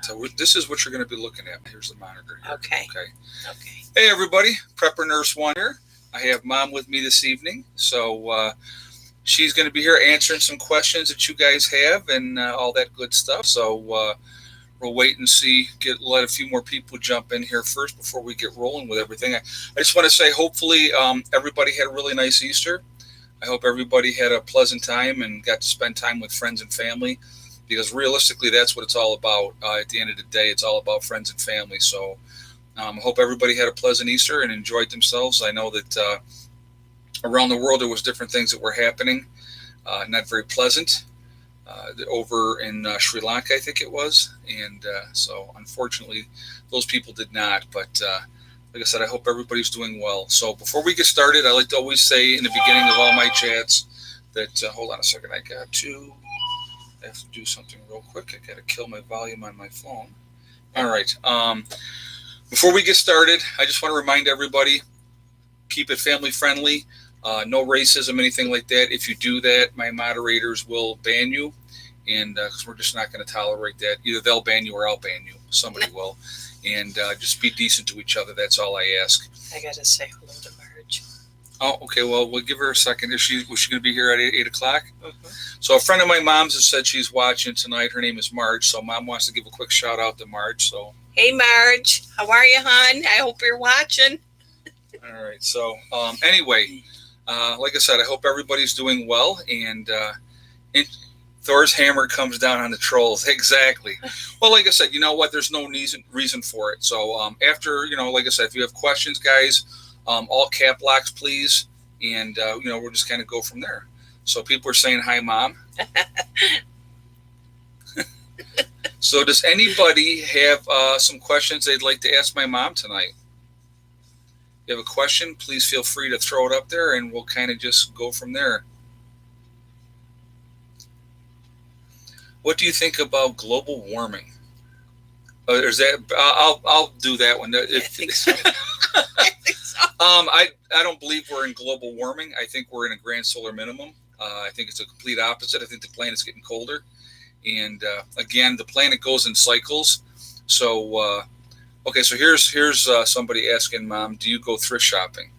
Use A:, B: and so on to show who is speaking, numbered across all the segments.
A: So this is what you're going to be looking at. Here's the monitor here.
B: Okay.
A: Okay.
B: Okay.
A: Hey, everybody. Prepper Nurse 1 here. I have Mom with me this evening. So she's going to be here answering some questions that you guys have and all that good stuff. So we'll wait and see, let a few more people jump in here first before we get rolling with everything. I just want to say, hopefully, everybody had a really nice Easter. I hope everybody had a pleasant time and got to spend time with friends and family, because realistically, that's what it's all about. At the end of the day, it's all about friends and family. So I hope everybody had a pleasant Easter and enjoyed themselves. I know that around the world there was different things that were happening, not very pleasant. Over in Sri Lanka, I think it was, and so unfortunately, those people did not. But like I said, I hope everybody's doing well. So before we get started, I like to always say in the beginning of all my chats that hold on a second, I have to do something real quick. I got to kill my volume on my phone. All right. Before we get started, I just want to remind everybody, keep it family friendly. No racism, anything like that. If you do that, my moderators will ban you, and because we're just not going to tolerate that. Either they'll ban you or I'll ban you. Somebody will. And just be decent to each other. That's all I ask.
B: I got to say hello to Marge.
A: Oh, okay. Well, we'll give her a second. Was she going to be here at 8 o'clock?
B: Mm-hmm.
A: So a friend of my mom's has said she's watching tonight. Her name is Marge. So Mom wants to give a quick shout out to Marge. So.
B: Hey, Marge. How are you, hon? I hope you're watching.
A: All right. So anyway. Like I said, I hope everybody's doing well, and Thor's hammer comes down on the trolls. Exactly. Well, like I said, you know what? There's no reason for it. So after, like I said, if you have questions, guys, all cap locks, please, and we'll just kind of go from there. So people are saying hi, Mom. So does anybody have some questions they'd like to ask my mom tonight? If you have a question, please feel free to throw it up there, and we'll kind of just go from there. What do you think about global warming? Is that I'll do that one.
B: I think so.
A: I don't believe we're in global warming. I think we're in a grand solar minimum. I think it's a complete opposite. I think the planet's getting colder, and again, the planet goes in cycles. So. Okay, so here's somebody asking, Mom, do you go thrift shopping?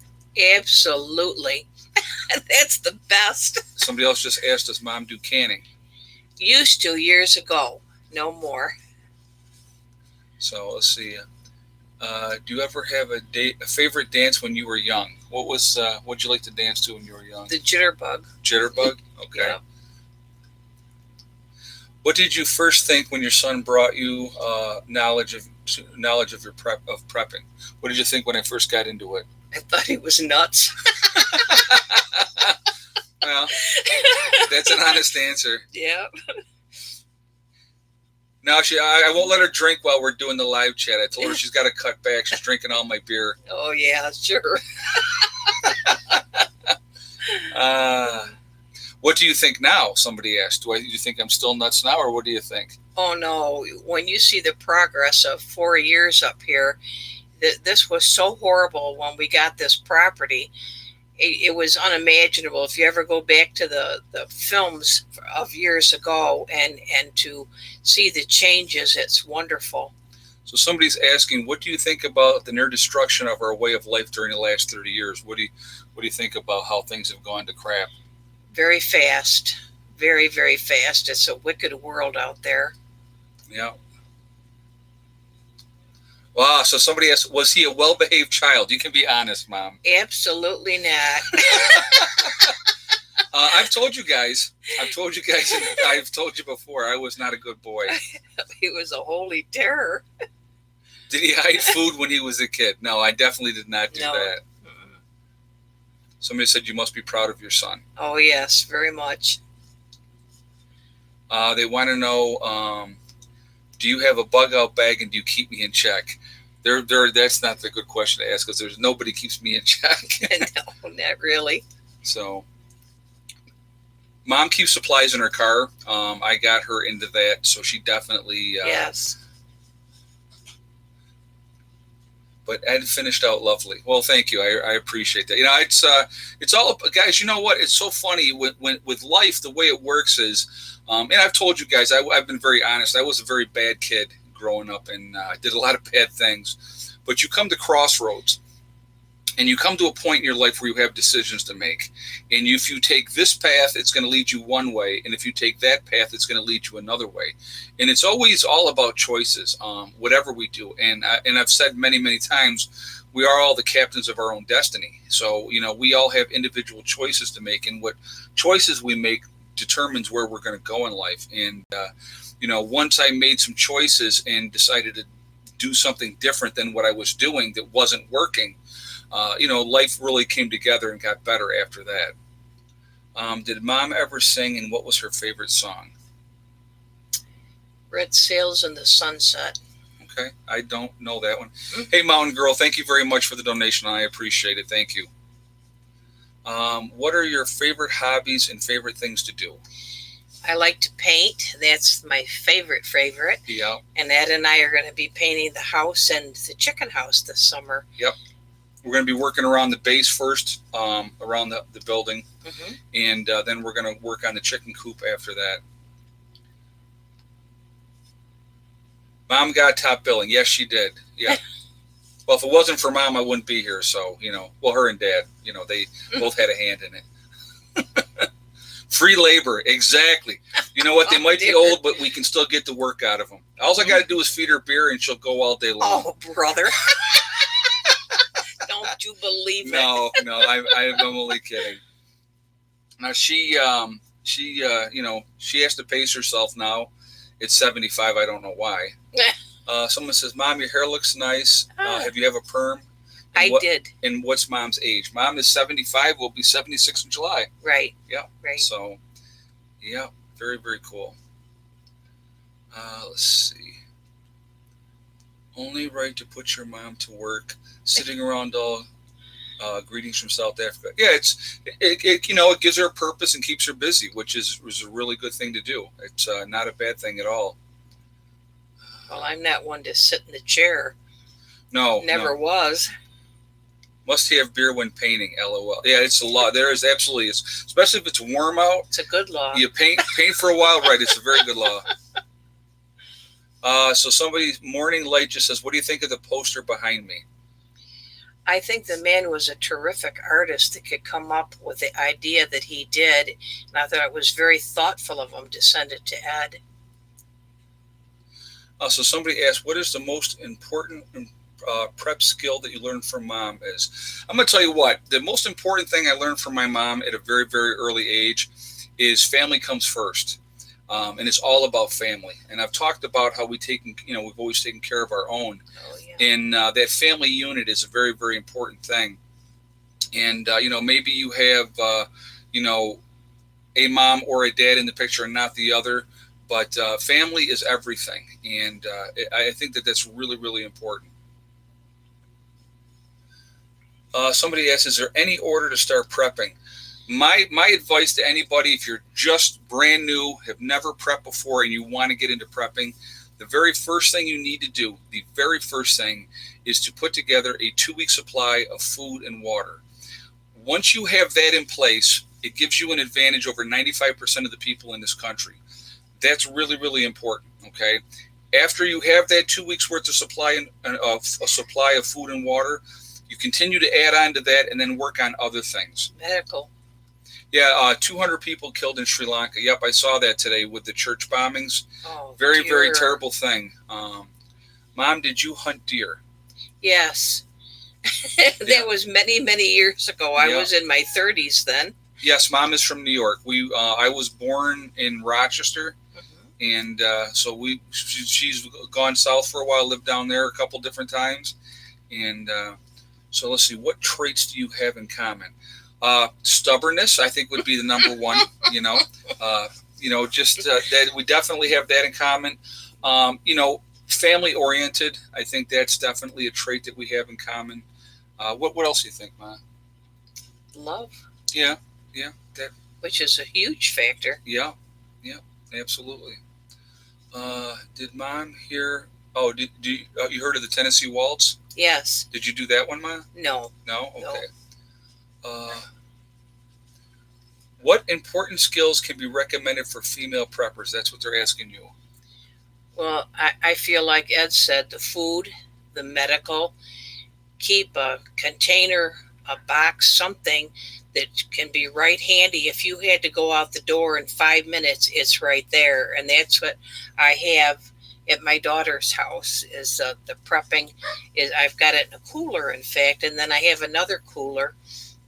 B: Absolutely. That's the best.
A: Somebody else just asked, does Mom do canning?
B: Used to years ago. No more.
A: So let's see. Do you ever have a favorite dance when you were young? What'd you like to dance to when you were young?
B: The jitterbug.
A: Jitterbug? Okay.
B: Yeah.
A: What did you first think when your son brought you knowledge of your prepping? What did you think when I first got into it?
B: I thought he was nuts.
A: Well, that's an honest answer.
B: Yeah.
A: Now I won't let her drink while we're doing the live chat. I told her she's got to cut back. She's drinking all my beer.
B: Oh yeah, sure.
A: What do you think now? Somebody asked. Do you think I'm still nuts now, or what do you think?
B: Oh no! When you see the progress of 4 years up here, this was so horrible when we got this property. It was unimaginable. If you ever go back to the films of years ago and to see the changes, it's wonderful.
A: So somebody's asking, what do you think about the near destruction of our way of life during the last 30 years? What do you think about how things have gone to crap?
B: Very fast. Very, very fast. It's a wicked world out there.
A: Yeah. Wow. So somebody asked, was he a well-behaved child? You can be honest, Mom.
B: Absolutely not.
A: I've told you guys, and I've told you before, I was not a good boy.
B: He was a holy terror.
A: Did he hide food when he was a kid? No, I definitely did not do that. Somebody said you must be proud of your son.
B: Oh, yes, very much.
A: They want to know, do you have a bug-out bag and do you keep me in check? That's not the good question to ask, because there's nobody keeps me in check.
B: No, not really.
A: So, Mom keeps supplies in her car. I got her into that, so she definitely...
B: yes.
A: But Ed finished out lovely. Well, thank you. I appreciate that. It's all, guys. You know what? It's so funny with life. The way it works is, and I've told you guys, I've been very honest. I was a very bad kid growing up, and I did a lot of bad things. But you come to crossroads, and you come to a point in your life where you have decisions to make. And if you take this path, it's going to lead you one way. And if you take that path, it's going to lead you another way. And it's always all about choices, whatever we do. And I've said many, many times, we are all the captains of our own destiny. So, we all have individual choices to make. And what choices we make determines where we're going to go in life. And, once I made some choices and decided to do something different than what I was doing that wasn't working, life really came together and got better after that. Did Mom ever sing, and what was her favorite song?
B: Red Sails in the Sunset.
A: Okay, I don't know that one. Hey, Mountain Girl, thank you very much for the donation. I appreciate it. Thank you. What are your favorite hobbies and favorite things to do?
B: I like to paint. That's my favorite.
A: Yeah.
B: And Ed and I are going to be painting the house and the chicken house this summer.
A: Yep. We're going to be working around the base first, around the building, and then we're going to work on the chicken coop after that. Mom got top billing. Yes, she did. Yeah. Well, if it wasn't for Mom, I wouldn't be here. So, her and Dad, they both had a hand in it. Free labor. Exactly. You know what? They might be old, but we can still get the work out of them. All I got to do is feed her beer, and she'll go all day long.
B: Oh, brother. Don't you believe it?
A: No, I'm only kidding. Now she has to pace herself now. It's 75. I don't know why. Someone says, "Mom, your hair looks nice. Have you have a perm?"
B: I did.
A: And what's Mom's age? Mom is 75. Will be 76 in July.
B: Right.
A: Yeah.
B: Right.
A: So, yeah, very, very cool. Let's see. Only right to put your mom to work, sitting around all greetings from South Africa. Yeah, it gives her a purpose and keeps her busy, which is a really good thing to do. It's not a bad thing at all.
B: Well, I'm not one to sit in the chair.
A: No,
B: never was.
A: Must have beer when painting. LOL. Yeah, it's a law. There is absolutely, especially if it's warm out.
B: It's a good law.
A: You paint for a while, right? It's a very good law. So somebody, Morning Light, just says, "What do you think of the poster behind me?"
B: I think the man was a terrific artist that could come up with the idea that he did. And I thought it was very thoughtful of him to send it to Ed.
A: So somebody asked, "What is the most important prep skill that you learned from Mom?" I'm going to tell you what, the most important thing I learned from my mom at a very, very early age is family comes first. And it's all about family. And I've talked about how we've always taken care of our own.
B: Oh, yeah.
A: And that family unit is a very, very important thing. And, maybe you have, a mom or a dad in the picture and not the other. But family is everything. And I think that that's really, really important. Somebody asks, is there any order to start prepping? My advice to anybody, if you're just brand new, have never prepped before, and you want to get into prepping, the very first thing you need to do, the very first thing, is to put together a 2-week supply of food and water. Once you have that in place, it gives you an advantage over 95% of the people in this country. That's really, really important, okay? After you have that 2 weeks worth of supply of food and water, you continue to add on to that and then work on other things.
B: Medical.
A: Yeah, 200 people killed in Sri Lanka. Yep, I saw that today with the church bombings.
B: Oh,
A: very,
B: dear.
A: very terrible thing. Mom, did you hunt deer?
B: Yes. That was many, many years ago. I was in my 30s then.
A: Yes, Mom is from New York. I was born in Rochester, and so she's gone south for a while, lived down there a couple different times, and so let's see, what traits do you have in common? Stubbornness, I think, would be the number one. That we definitely have that in common. Family oriented. I think that's definitely a trait that we have in common. What else do you think, Ma?
B: Love.
A: Yeah. That.
B: Which is a huge factor.
A: Yeah, absolutely. Did Mom hear? Oh, you heard of the Tennessee Waltz?
B: Yes.
A: Did you do that one, Ma?
B: No.
A: No. Okay. No. What important skills can be recommended for female preppers? That's what they're asking you.
B: Well, I feel like Ed said, the food, the medical, keep a container, a box, something that can be right handy. If you had to go out the door in 5 minutes, it's right there. And that's what I have at my daughter's house is the prepping is I've got it in a cooler, in fact, and then I have another cooler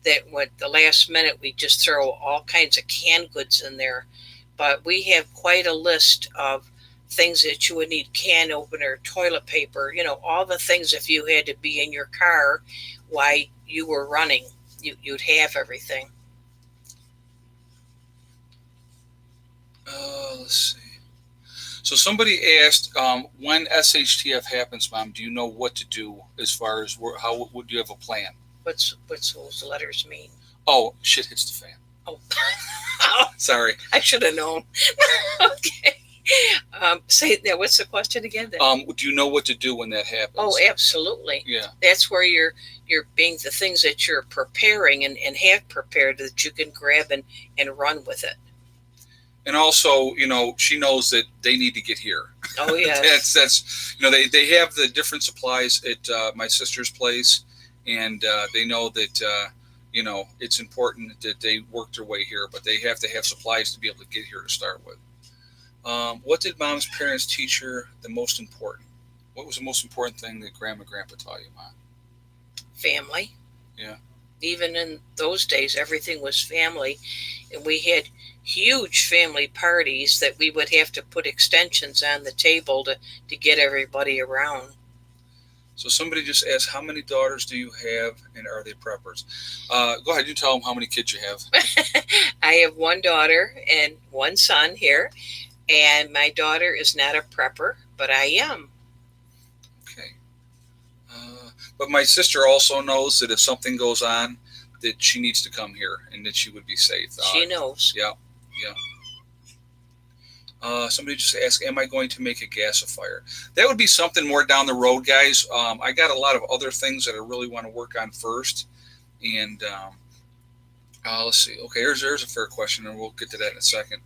B: that with the last minute we just throw all kinds of canned goods in there. But we have quite a list of things that you would need: can opener, toilet paper, all the things if you had to be in your car while you were running, you'd have everything.
A: Let's see. So somebody asked, when SHTF happens, Mom, do you know what to do as far as how would you have a plan?
B: What's those letters mean?
A: Oh, shit hits the fan.
B: Oh,
A: sorry.
B: I should have known. Okay. Say now. What's the question again?
A: Do you know what to do when that happens?
B: Oh, absolutely.
A: Yeah.
B: That's where you're being the things that you're preparing and have prepared that you can grab and run with it.
A: And also, she knows that they need to get here.
B: Oh yeah.
A: that's they have the different supplies at my sister's place, and they know that it's important that they work their way here, but they have to have supplies to be able to get here to start with. What did Mom's parents teach her the most important? What was the most important thing that Grandma and Grandpa taught you, Mom?
B: Family.
A: Yeah.
B: Even in those days, everything was family, and we had huge family parties that we would have to put extensions on the table to get everybody around.
A: So somebody just asked, how many daughters do you have, and are they preppers? Go ahead, you tell them how many kids you have.
B: I have one daughter and one son here, and my daughter is not a prepper, but I am.
A: Okay. But my sister also knows that if something goes on, that she needs to come here and that she would be safe.
B: She knows.
A: Yeah. Somebody just asked, am I going to make a gasifier? That would be something more down the road, guys. I got a lot of other things that I really want to work on first. And let's see. Okay, there's a fair question, and we'll get to that in a second.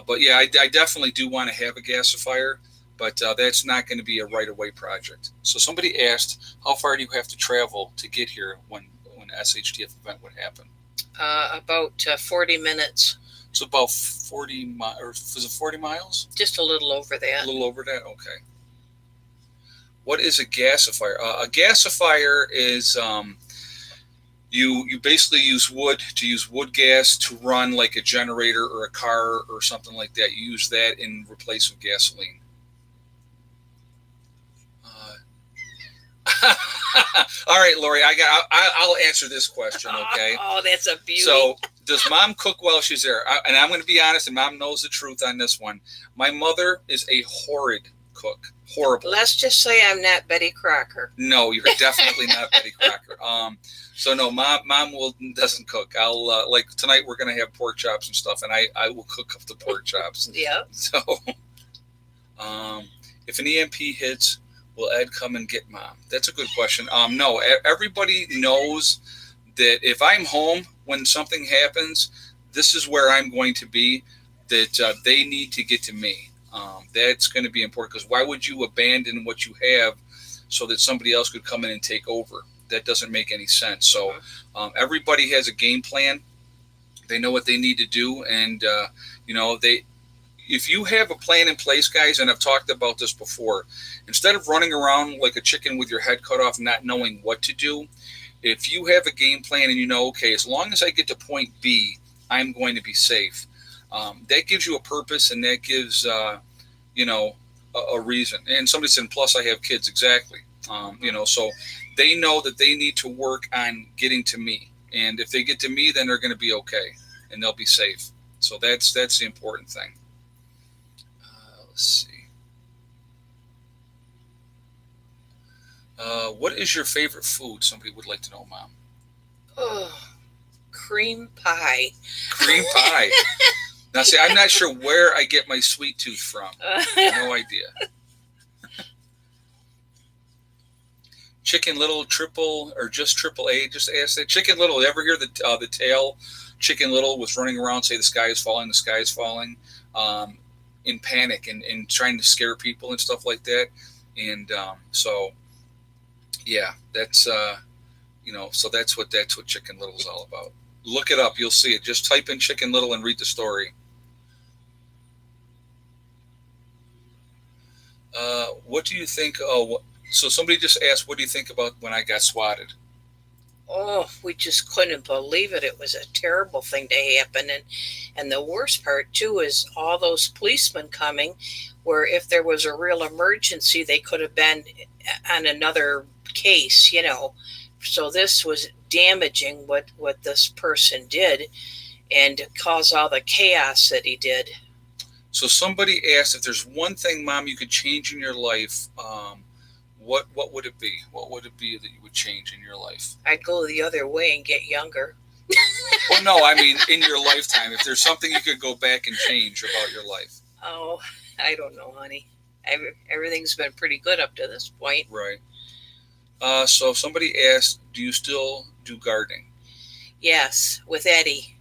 A: But yeah, I definitely do want to have a gasifier, but that's not going to be a right-away project. So somebody asked, how far do you have to travel to get here when SHTF event would happen?
B: About 40 minutes.
A: So about 40 miles, or was it 40 miles?
B: Just a little over that.
A: A little over that? Okay. What is a gasifier? A gasifier is you basically use wood gas to run like a generator or a car or something like that. You use that in replace of gasoline. All right, Lori, I'll answer this question, okay?
B: Oh, that's a beauty.
A: So, does Mom cook while she's there? And I'm going to be honest, and Mom knows the truth on this one. My mother is a horrid cook. Horrible.
B: Let's just say I'm not Betty Crocker.
A: No, you're definitely not Betty Crocker. So no, Mom doesn't cook. I'll like tonight we're going to have pork chops and stuff, and I will cook up the pork chops.
B: Yeah.
A: So, if an EMP hits, will Ed come and get Mom? That's a good question. No, everybody knows that if I'm home when something happens, this is where I'm going to be, that they need to get to me. That's going to be important, because why would you abandon what you have so that somebody else could come in and take over? That doesn't make any sense. So everybody has a game plan. They know what they need to do. And, if you have a plan in place, guys, and I've talked about this before, instead of running around like a chicken with your head cut off, not knowing what to do, if you have a game plan and okay, as long as I get to point B, I'm going to be safe. That gives you a purpose, and that gives, a reason. And somebody said, plus I have kids. Exactly. So they know that they need to work on getting to me. And if they get to me, then they're going to be okay and they'll be safe. So that's the important thing. Let's see. What is your favorite food? Somebody would like to know, Mom.
B: Oh, cream pie.
A: Cream pie. Now, see, I'm not sure where I get my sweet tooth from. No idea. Chicken Little triple or just triple A? Just ask that. Chicken Little. You ever hear the tale? Chicken Little was running around, say the sky is falling. The sky is falling. in panic and trying to scare people and stuff like that. And so yeah, that's so that's what Chicken Little is all about. Look it up, you'll see it. Just type in Chicken Little and read the story. What do you think? So somebody just asked, what do you think about when I got swatted?
B: Oh, we just couldn't believe it. It was a terrible thing to happen. And the worst part, too, is all those policemen coming, where if there was a real emergency, they could have been on another case, So this was damaging what this person did and caused all the chaos that he did.
A: So somebody asked if there's one thing, Mom, you could change in your life. What would it be? What would it be that you would change in your life?
B: I'd go the other way and get younger.
A: Well, no, I mean in your lifetime. If there's something you could go back and change about your life.
B: Oh, I don't know, honey. Everything's been pretty good up to this point.
A: Right. So somebody asked, do you still do gardening?
B: Yes, with Eddie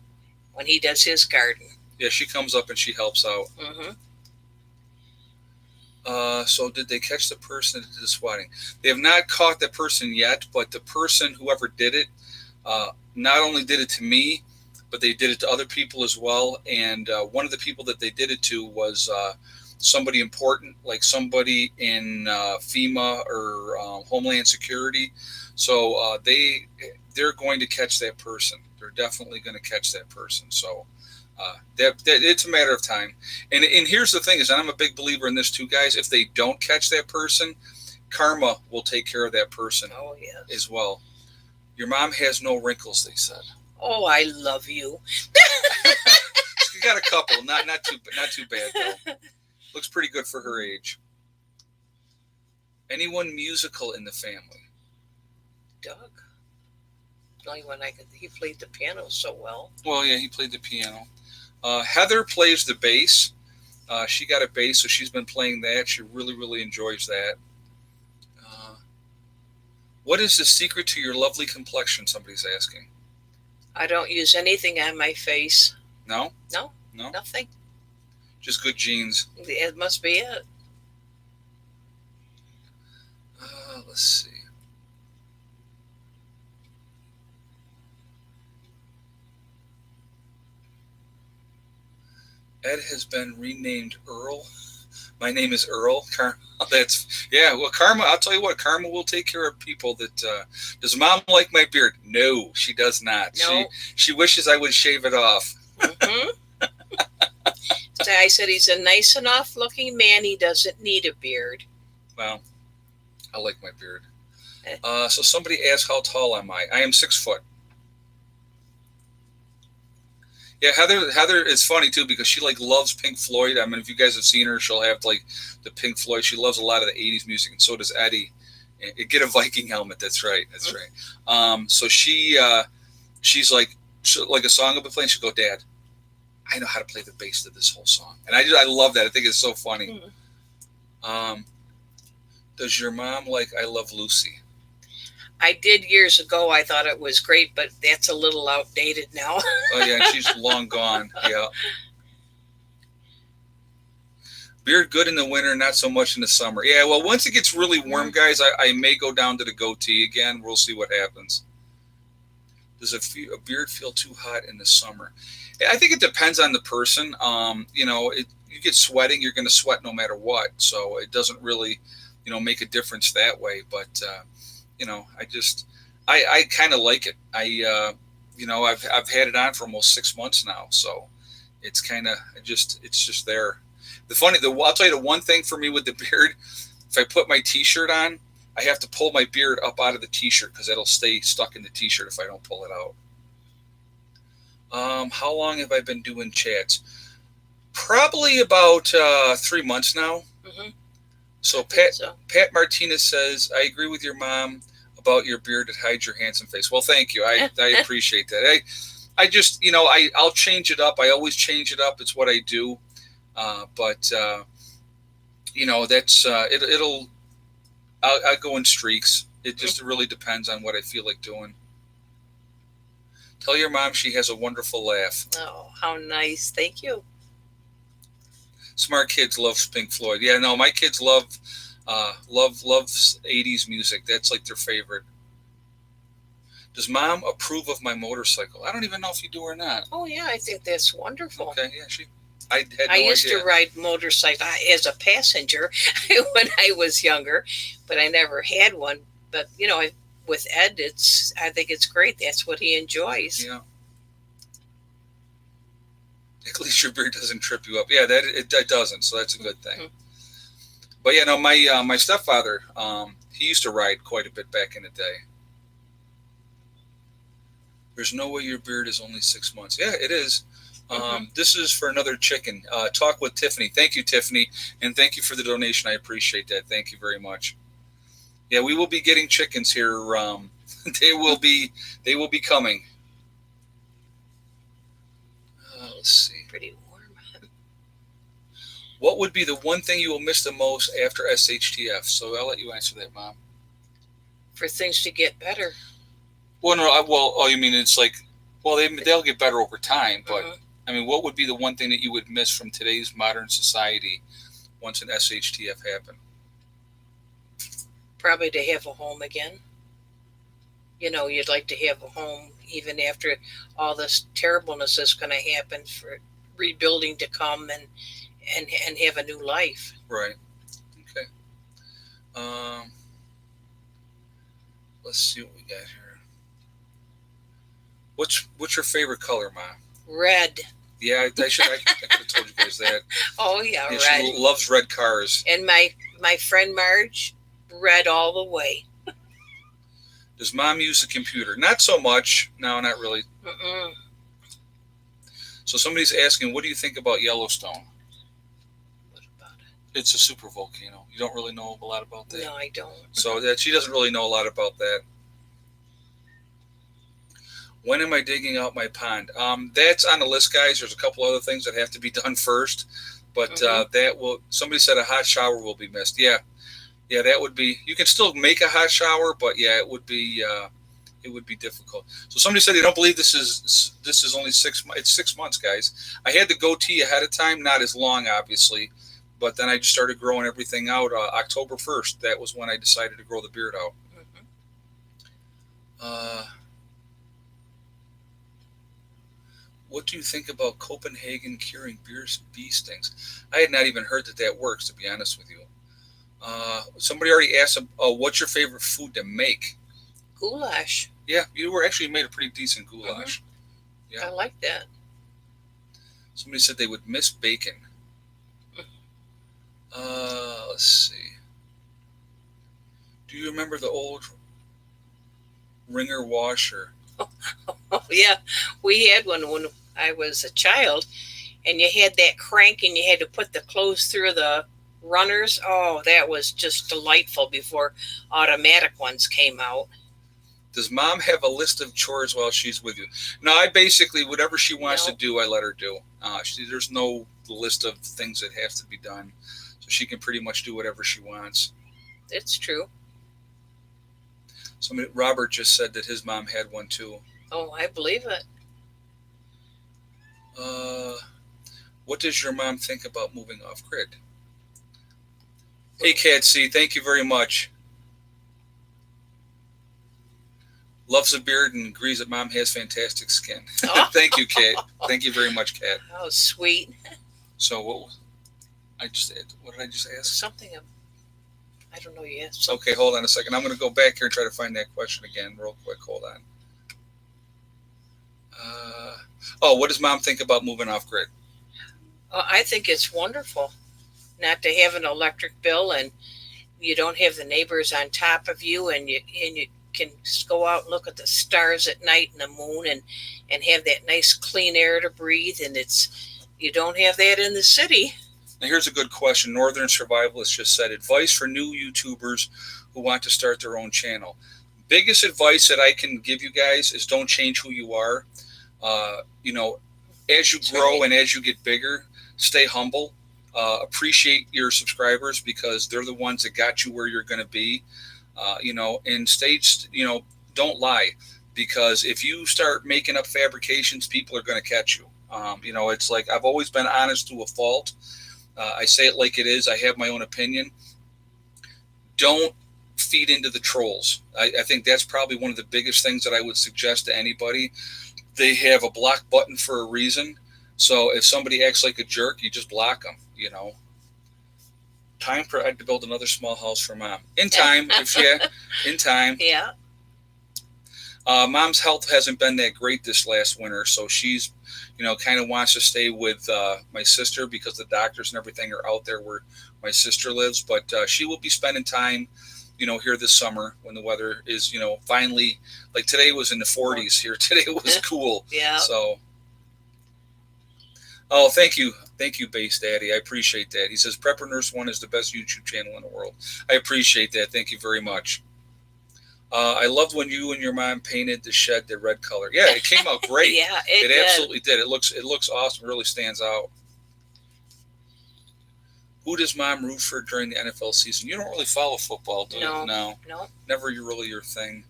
B: when he does his garden.
A: Yeah, she comes up and she helps out.
B: Mm-hmm.
A: So did they catch the person that did the swatting? They have not caught that person yet, but the person, whoever did it, not only did it to me, but they did it to other people as well. And one of the people that they did it to was somebody important, like somebody in FEMA or Homeland Security. So they're going to catch that person. They're definitely going to catch that person. So that it's a matter of time. And here's the thing is, and I'm a big believer in this too, guys. If they don't catch that person, karma will take care of that person.
B: Oh, yes.
A: As well. Your mom has no wrinkles, they said.
B: Oh, I love you.
A: You got a couple, not too bad though. Looks pretty good for her age. Anyone musical in the family?
B: Doug. The only one he played the piano so well.
A: Well, yeah, he played the piano. Heather plays the bass. She got a bass, so she's been playing that. She really, really enjoys that. What is the secret to your lovely complexion? Somebody's asking.
B: I don't use anything on my face.
A: No?
B: No,
A: No?
B: nothing.
A: Just good genes.
B: It must be it.
A: Let's see. Ed has been renamed Earl. My name is Earl. Karma. Well, Karma. I'll tell you what. Karma will take care of people. Does Mom like my beard? No, she does not.
B: No.
A: She wishes I would shave it off.
B: Mm-hmm. So I said he's a nice enough looking man. He doesn't need a beard.
A: Well, I like my beard. So somebody asked, how tall am I? I am 6 foot. Yeah, Heather is funny too because she loves Pink Floyd. I mean, if you guys have seen her, she'll have the Pink Floyd. She loves a lot of the '80s music, and so does Eddie. Get a Viking helmet. That's right. That's right. So she's like a song will be playing. She'll go, Dad, I know how to play the bass to this whole song, and I love that. I think it's so funny. Does your mom like I Love Lucy?
B: I did years ago. I thought it was great, but that's a little outdated now.
A: Oh, yeah, she's long gone. Yeah. Beard good in the winter, not so much in the summer. Yeah, well, once it gets really warm, guys, I may go down to the goatee again. We'll see what happens. Does a beard feel too hot in the summer? I think it depends on the person. You get sweating, you're going to sweat no matter what. So it doesn't really, make a difference that way. But I kind of like it. I've had it on for almost 6 months now, so it's kind of it's just there. I'll tell you the one thing for me with the beard, if I put my T-shirt on, I have to pull my beard up out of the T-shirt because it'll stay stuck in the T-shirt if I don't pull it out. How long have I been doing chats? Probably about 3 months now. Mm-hmm. So Pat Martinez says, I agree with your mom about your beard that hides your handsome face. Well, thank you. I appreciate that. I just, I'll change it up. I always change it up. It's what I do. But that's, I'll go in streaks. It just really depends on what I feel like doing. Tell your mom she has a wonderful laugh.
B: Oh, how nice. Thank you.
A: Smart kids love Pink Floyd. Yeah, no, my kids love 80s music. That's like their favorite. Does mom approve of my motorcycle? I don't even know if you do or not.
B: Oh yeah, I think that's wonderful.
A: Okay, yeah, I had no
B: I used
A: idea.
B: to ride motorcycle as a passenger when I was younger, but I never had one. But with Ed, I think it's great. That's what he enjoys.
A: Yeah. At least your beard doesn't trip you up. Yeah, it doesn't, so that's a good thing. Mm-hmm. But yeah, no, my stepfather, he used to ride quite a bit back in the day. There's no way your beard is only 6 months. Yeah, it is. This is for another chicken. Talk with Tiffany. Thank you, Tiffany, and thank you for the donation. I appreciate that. Thank you very much. Yeah, we will be getting chickens here. They will be coming. Let's see.
B: Pretty warm.
A: What would be the one thing you will miss the most after SHTF? So I'll let you answer that, Mom.
B: For things to get better.
A: Well, no. Oh, you mean it's like, well, they'll get better over time, but I mean, what would be the one thing that you would miss from today's modern society once an SHTF happened?
B: Probably to have a home again. You'd like to have a home even after all this terribleness is going to happen, for rebuilding to come and have a new life.
A: Right. Okay. Let's see what we got here. What's your favorite color, Mom?
B: Red.
A: Yeah, I could have told you guys that.
B: Oh yeah, red.
A: She loves red cars.
B: And my friend Marge, red all the way.
A: Does Mom use the computer? Not so much. No, not really. So somebody's asking, what do you think about Yellowstone?
B: What about it?
A: It's a super volcano. You don't really know a lot about that?
B: No, I don't.
A: So she doesn't really know a lot about that. When am I digging out my pond? That's on the list, guys. There's a couple other things that have to be done first, but somebody said a hot shower will be missed. Yeah, that would be. You can still make a hot shower, but yeah, it would be difficult. So somebody said they don't believe this is only 6 months. It's 6 months, guys. I had the goatee ahead of time, not as long, obviously, but then I just started growing everything out. October 1st, that was when I decided to grow the beard out. What do you think about Copenhagen curing bee stings? I had not even heard that works, to be honest with you. Somebody already asked, what's your favorite food to make?
B: Goulash.
A: Yeah, you made a pretty decent goulash.
B: Yeah, I like that.
A: Somebody said they would miss bacon. Let's see. Do you remember the old wringer washer?
B: Oh, yeah, we had one when I was a child, and you had that crank and you had to put the clothes through the runners. Oh, that was just delightful before automatic ones came out.
A: Does Mom have a list of chores while she's with you? No, I basically, whatever she wants to do, I let her do. There's no list of things that have to be done, so she can pretty much do whatever she wants.
B: It's true.
A: Robert just said that his mom had one too.
B: Oh, I believe it.
A: What does your mom think about moving off grid? Hey, Cat C, thank you very much. Loves a beard and agrees that Mom has fantastic skin.
B: Oh.
A: Thank you, Cat. Thank you very much, Cat.
B: Oh, sweet.
A: So what did I just ask?
B: Something. I don't know yet. Something.
A: Okay, hold on a second. I'm going to go back here and try to find that question again real quick. Hold on. What does Mom think about moving off grid?
B: I think it's wonderful not to have an electric bill, and you don't have the neighbors on top of you, and you can just go out and look at the stars at night and the moon and have that nice clean air to breathe, and you don't have that in the city.
A: Now here's a good question. Northern Survivalist just said, advice for new YouTubers who want to start their own channel. Biggest advice that I can give you guys is don't change who you are. As you grow and as you get bigger, stay humble. Appreciate your subscribers because they're the ones that got you where you're going to be. And don't lie, because if you start making up fabrications, people are going to catch you. It's like I've always been honest to a fault. I say it like it is. I have my own opinion. Don't feed into the trolls. I think that's probably one of the biggest things that I would suggest to anybody. They have a block button for a reason. So if somebody acts like a jerk, you just block them, Time for Ed to build another small house for Mom. In time, in time.
B: Yeah.
A: Mom's health hasn't been that great this last winter, so she's, kind of wants to stay with my sister because the doctors and everything are out there where my sister lives. But she will be spending time, here this summer when the weather is, finally, like today was in the 40s here. Today it was cool.
B: Yeah.
A: So, oh, thank you, Base Daddy. I appreciate that. He says Prepper Nurse 1 is the best YouTube channel in the world. I appreciate that. Thank you very much. I loved when you and your mom painted the shed the red color. Yeah, it came out great.
B: Yeah,
A: it
B: did.
A: absolutely did. It looks awesome. It really stands out. Who does Mom root for during the NFL season? You don't really follow football, do you?
B: No.
A: Never really your thing.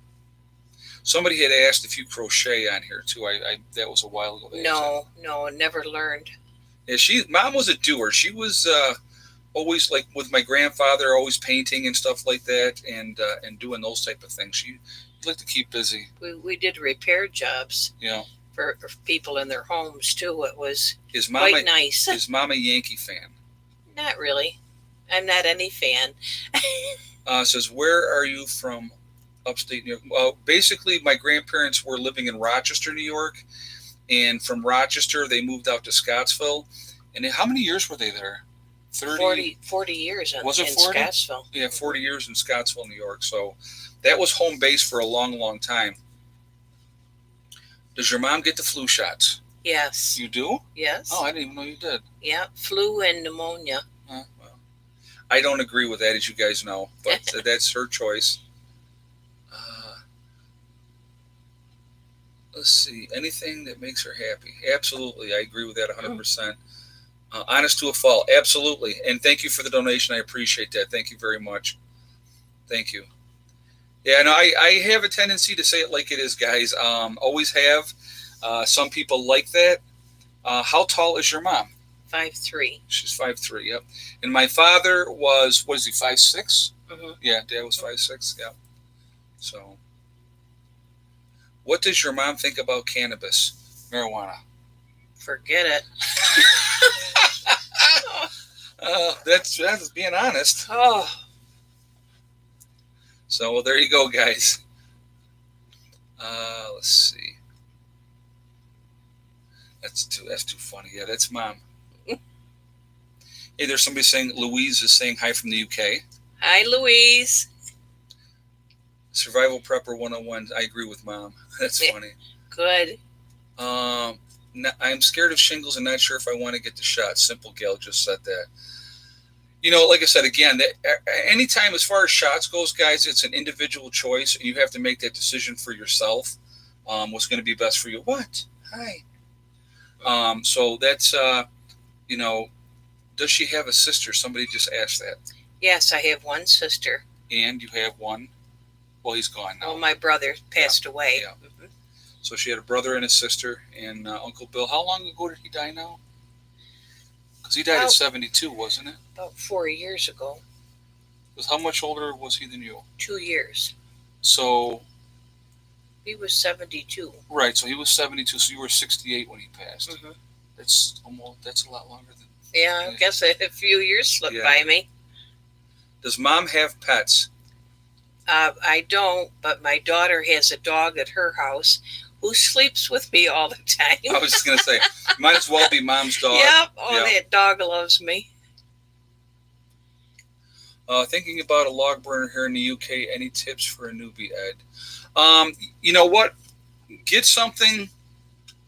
A: Somebody had asked if you crochet on here too. I that was a while ago.
B: No, never learned.
A: Yeah, Mom was a doer. She was always, like with my grandfather, always painting and stuff like that, and doing those type of things. She liked to keep busy.
B: We did repair jobs.
A: Yeah.
B: For people in their homes too. It was
A: quite
B: nice.
A: Is Mom a Yankee fan?
B: Not really. I'm not any fan.
A: Says, where are you from? Upstate New York. Well, basically, my grandparents were living in Rochester, New York, and from Rochester they moved out to Scottsville. And how many years were they there?
B: 40 years in Scottsville.
A: Yeah, 40 years in Scottsville, New York. So that was home base for a long, long time. Does your mom get the flu shots?
B: Yes.
A: You do?
B: Yes.
A: Oh, I didn't even know you did.
B: Yeah, flu and pneumonia.
A: Well, I don't agree with that, as you guys know, but that's her choice. Let's see. Anything that makes her happy. Absolutely. I agree with that 100%. Honest to a fault. Absolutely. And thank you for the donation. I appreciate that. Thank you very much. Thank you. Yeah, no, I have a tendency to say it like it is, guys. Always have. Some people like that. How tall is your mom?
B: 5'3".
A: She's 5'3", yep. And my father was, what is he, 5'6"?
B: Mm-hmm.
A: Yeah, Dad was 5'6", yeah. So, what does your mom think about cannabis, marijuana?
B: Forget it.
A: That's being honest.
B: Oh.
A: So, well, there you go, guys. Let's see. That's too funny. Yeah, that's Mom. Hey, there's somebody saying, Louise is saying hi from the UK.
B: Hi, Louise.
A: Survival Prepper 101. I agree with Mom. That's funny.
B: Good.
A: I'm scared of shingles and not sure if I want to get the shot. Simple Gal just said that. Like I said, again, anytime as far as shots goes, guys, it's an individual choice, and you have to make that decision for yourself. What's going to be best for you? What? Hi. So that's, does she have a sister? Somebody just asked that.
B: Yes, I have one sister.
A: And you have one? Well, he's gone now.
B: Well, my brother passed away.
A: Yeah. Mm-hmm. So she had a brother and a sister, and Uncle Bill. How long ago did he die now? Because he died at 72, wasn't it?
B: About 4 years ago.
A: How much older was he than you?
B: 2 years.
A: So...
B: He was 72.
A: Right, so he was 72, so you were 68 when he passed.
B: Mm-hmm.
A: That's a lot longer than...
B: Yeah, I guess a few years slipped by me.
A: Does Mom have pets?
B: I don't, but my daughter has a dog at her house who sleeps with me all the time.
A: I was just going to say, might as well be Mom's dog.
B: Yep. Oh, yeah. That dog loves me.
A: Thinking about a log burner here in the UK. Any tips for a newbie, Ed? You know what? Get something.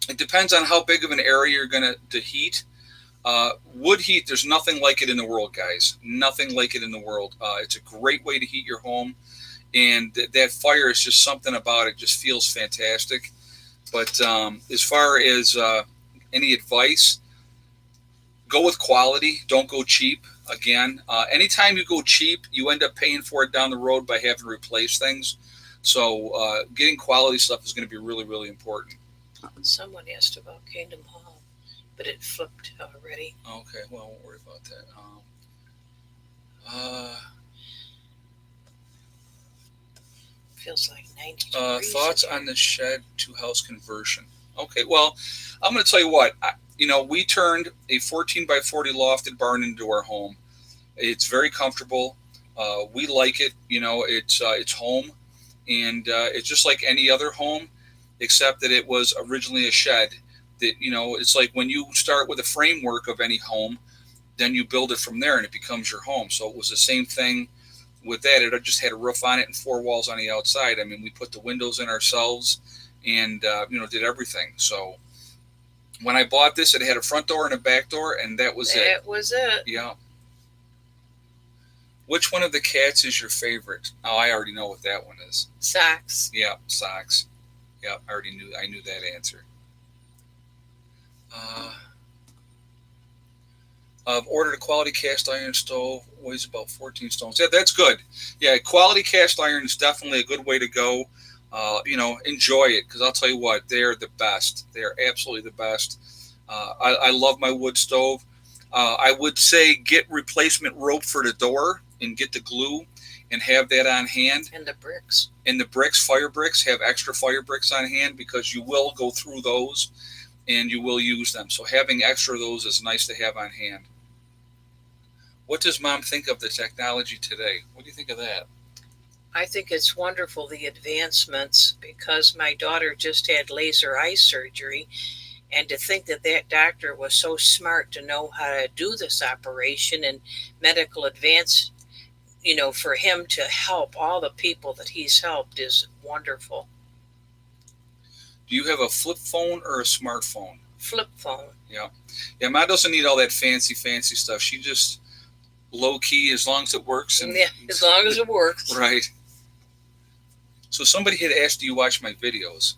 A: It depends on how big of an area you're going to heat. Wood heat, there's nothing like it in the world, guys. Nothing like it in the world. It's a great way to heat your home. And that fire is just something about it. Just feels fantastic. But as far as any advice, go with quality. Don't go cheap. Again, anytime you go cheap, you end up paying for it down the road by having to replace things. So getting quality stuff is going to be really, really important.
B: Someone asked about Kingdom Hall. but it flipped already.
A: Okay, well, won't worry about that.
B: Feels like 90 degrees.
A: Thoughts on the shed to house conversion? Okay, well, I'm going to tell you what. We turned a 14 by 40 lofted barn into our home. It's very comfortable. We like it. It's home, and it's just like any other home, except that it was originally a shed. That it's like when you start with a framework of any home, then you build it from there, and it becomes your home. So it was the same thing with that. It just had a roof on it and four walls on the outside. I mean, we put the windows in ourselves, and did everything. So when I bought this, it had a front door and a back door, and that was it.
B: That was it.
A: Yeah. Which one of the cats is your favorite? Oh, I already know what that one is.
B: Socks.
A: Yeah, Socks. Yeah, I knew that answer. I've ordered a quality cast iron stove, weighs about 14 stones. Yeah, that's good. Yeah, quality cast iron is definitely a good way to go. Enjoy it, because I'll tell you what, they're the best. They're absolutely the best. I love my wood stove. I would say get replacement rope for the door and get the glue and have that on hand.
B: And the bricks.
A: And the bricks, fire bricks, have extra fire bricks on hand, because you will go through those and you will use them. So having extra of those is nice to have on hand. What does Mom think of the technology today? What do you think of that?
B: I think it's wonderful, the advancements, because my daughter just had laser eye surgery, and to think that that doctor was so smart to know how to do this operation and medical advance, for him to help all the people that he's helped is wonderful.
A: Do you have a flip phone or a smartphone?
B: Flip phone.
A: Yeah. Yeah, Mom doesn't need all that fancy stuff. She just low key, as long as it works. And
B: yeah, as long as it works.
A: Right. So somebody had asked, do you watch my videos?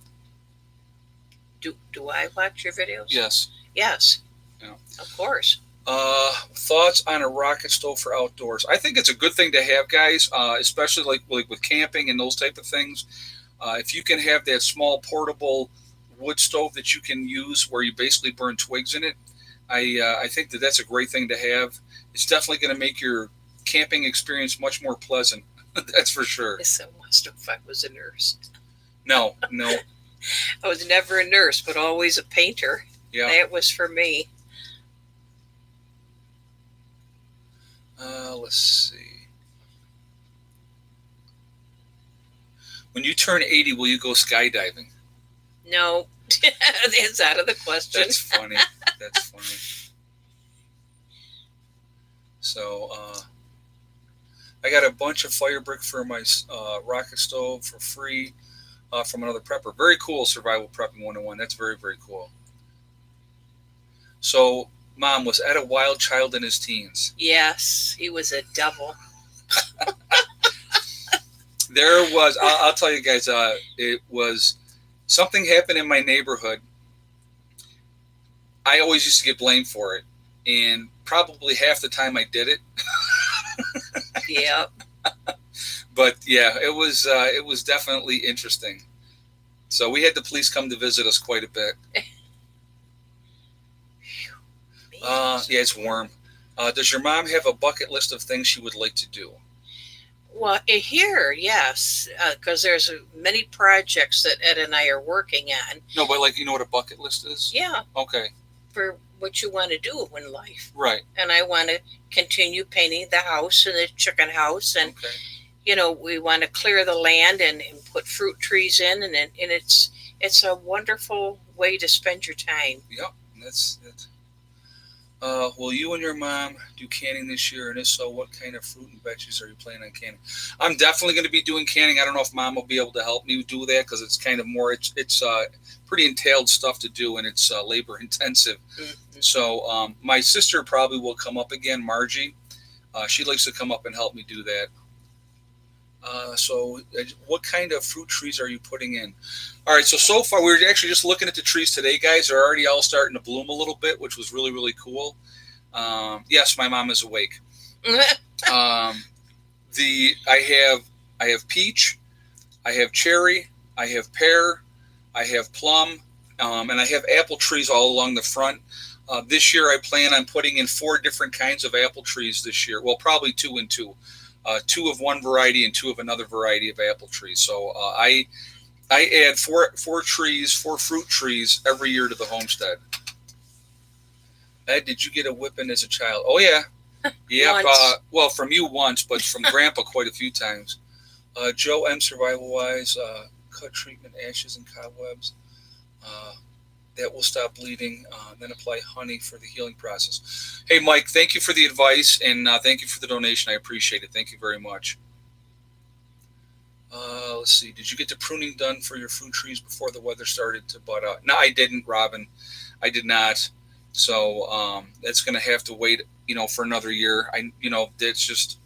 B: Do I watch your videos?
A: Yes.
B: Yes.
A: Yeah.
B: Of course.
A: Thoughts on a rocket stove for outdoors? I think it's a good thing to have, guys, especially like with camping and those type of things. If you can have that small portable wood stove that you can use where you basically burn twigs in it, I think that's a great thing to have. It's definitely going to make your camping experience much more pleasant. That's for sure.
B: So much if I was a nurse.
A: No.
B: I was never a nurse, but always a painter.
A: Yeah.
B: That was for me.
A: Let's see. When you turn 80, will you go skydiving?
B: No, that's out of the question.
A: That's funny. That's funny. So, I got a bunch of fire brick for my rocket stove for free from another prepper. Very cool, Survival Prepping 101. That's very, very cool. So, Mom, was Ed a wild child in his teens?
B: Yes, he was a devil.
A: There was, I'll tell you guys, it was, something happened in my neighborhood. I always used to get blamed for it. And probably half the time I did it.
B: Yep.
A: But yeah, it was definitely interesting. So we had the police come to visit us quite a bit. Yeah, it's warm. Does your mom have a bucket list of things she would like to do?
B: Well, here, yes, because there's many projects that Ed and I are working on.
A: No, but you know what a bucket list is?
B: Yeah.
A: Okay.
B: For what you want to do in life.
A: Right.
B: And I want to continue painting the house and the chicken house, and we want to clear the land and put fruit trees in, and it's a wonderful way to spend your time.
A: Yep, that's. Will you and your mom do canning this year? And if so, what kind of fruit and veggies are you planning on canning? I'm definitely going to be doing canning. I don't know if Mom will be able to help me do that, because it's kind of more, it's pretty entailed stuff to do, and it's labor intensive. Mm-hmm. So my sister probably will come up again, Margie. She likes to come up and help me do that. So what kind of fruit trees are you putting in? All right, so far we were actually just looking at the trees today, guys. They're already all starting to bloom a little bit, which was really, really cool. Yes, my mom is awake. I have peach, I have cherry, I have pear, I have plum, and I have apple trees all along the front. This year, I plan on putting in 4 different kinds of apple trees this year. Well, probably 2 and 2. 2 of one variety and 2 of another variety of apple trees. So I add four trees, 4 fruit trees every year to the homestead. Ed, did you get a whipping as a child? Oh, yeah. Yeah. Well, from you once, but from Grandpa quite a few times. Joe M. Survival-wise, cut treatment, ashes, and cobwebs. That will stop bleeding. Then apply honey for the healing process. Hey, Mike, thank you for the advice, and thank you for the donation. I appreciate it. Thank you very much. Let's see. Did you get the pruning done for your fruit trees before the weather started to bud out? No, I didn't, Robin. I did not. So that's going to have to wait, for another year. That's just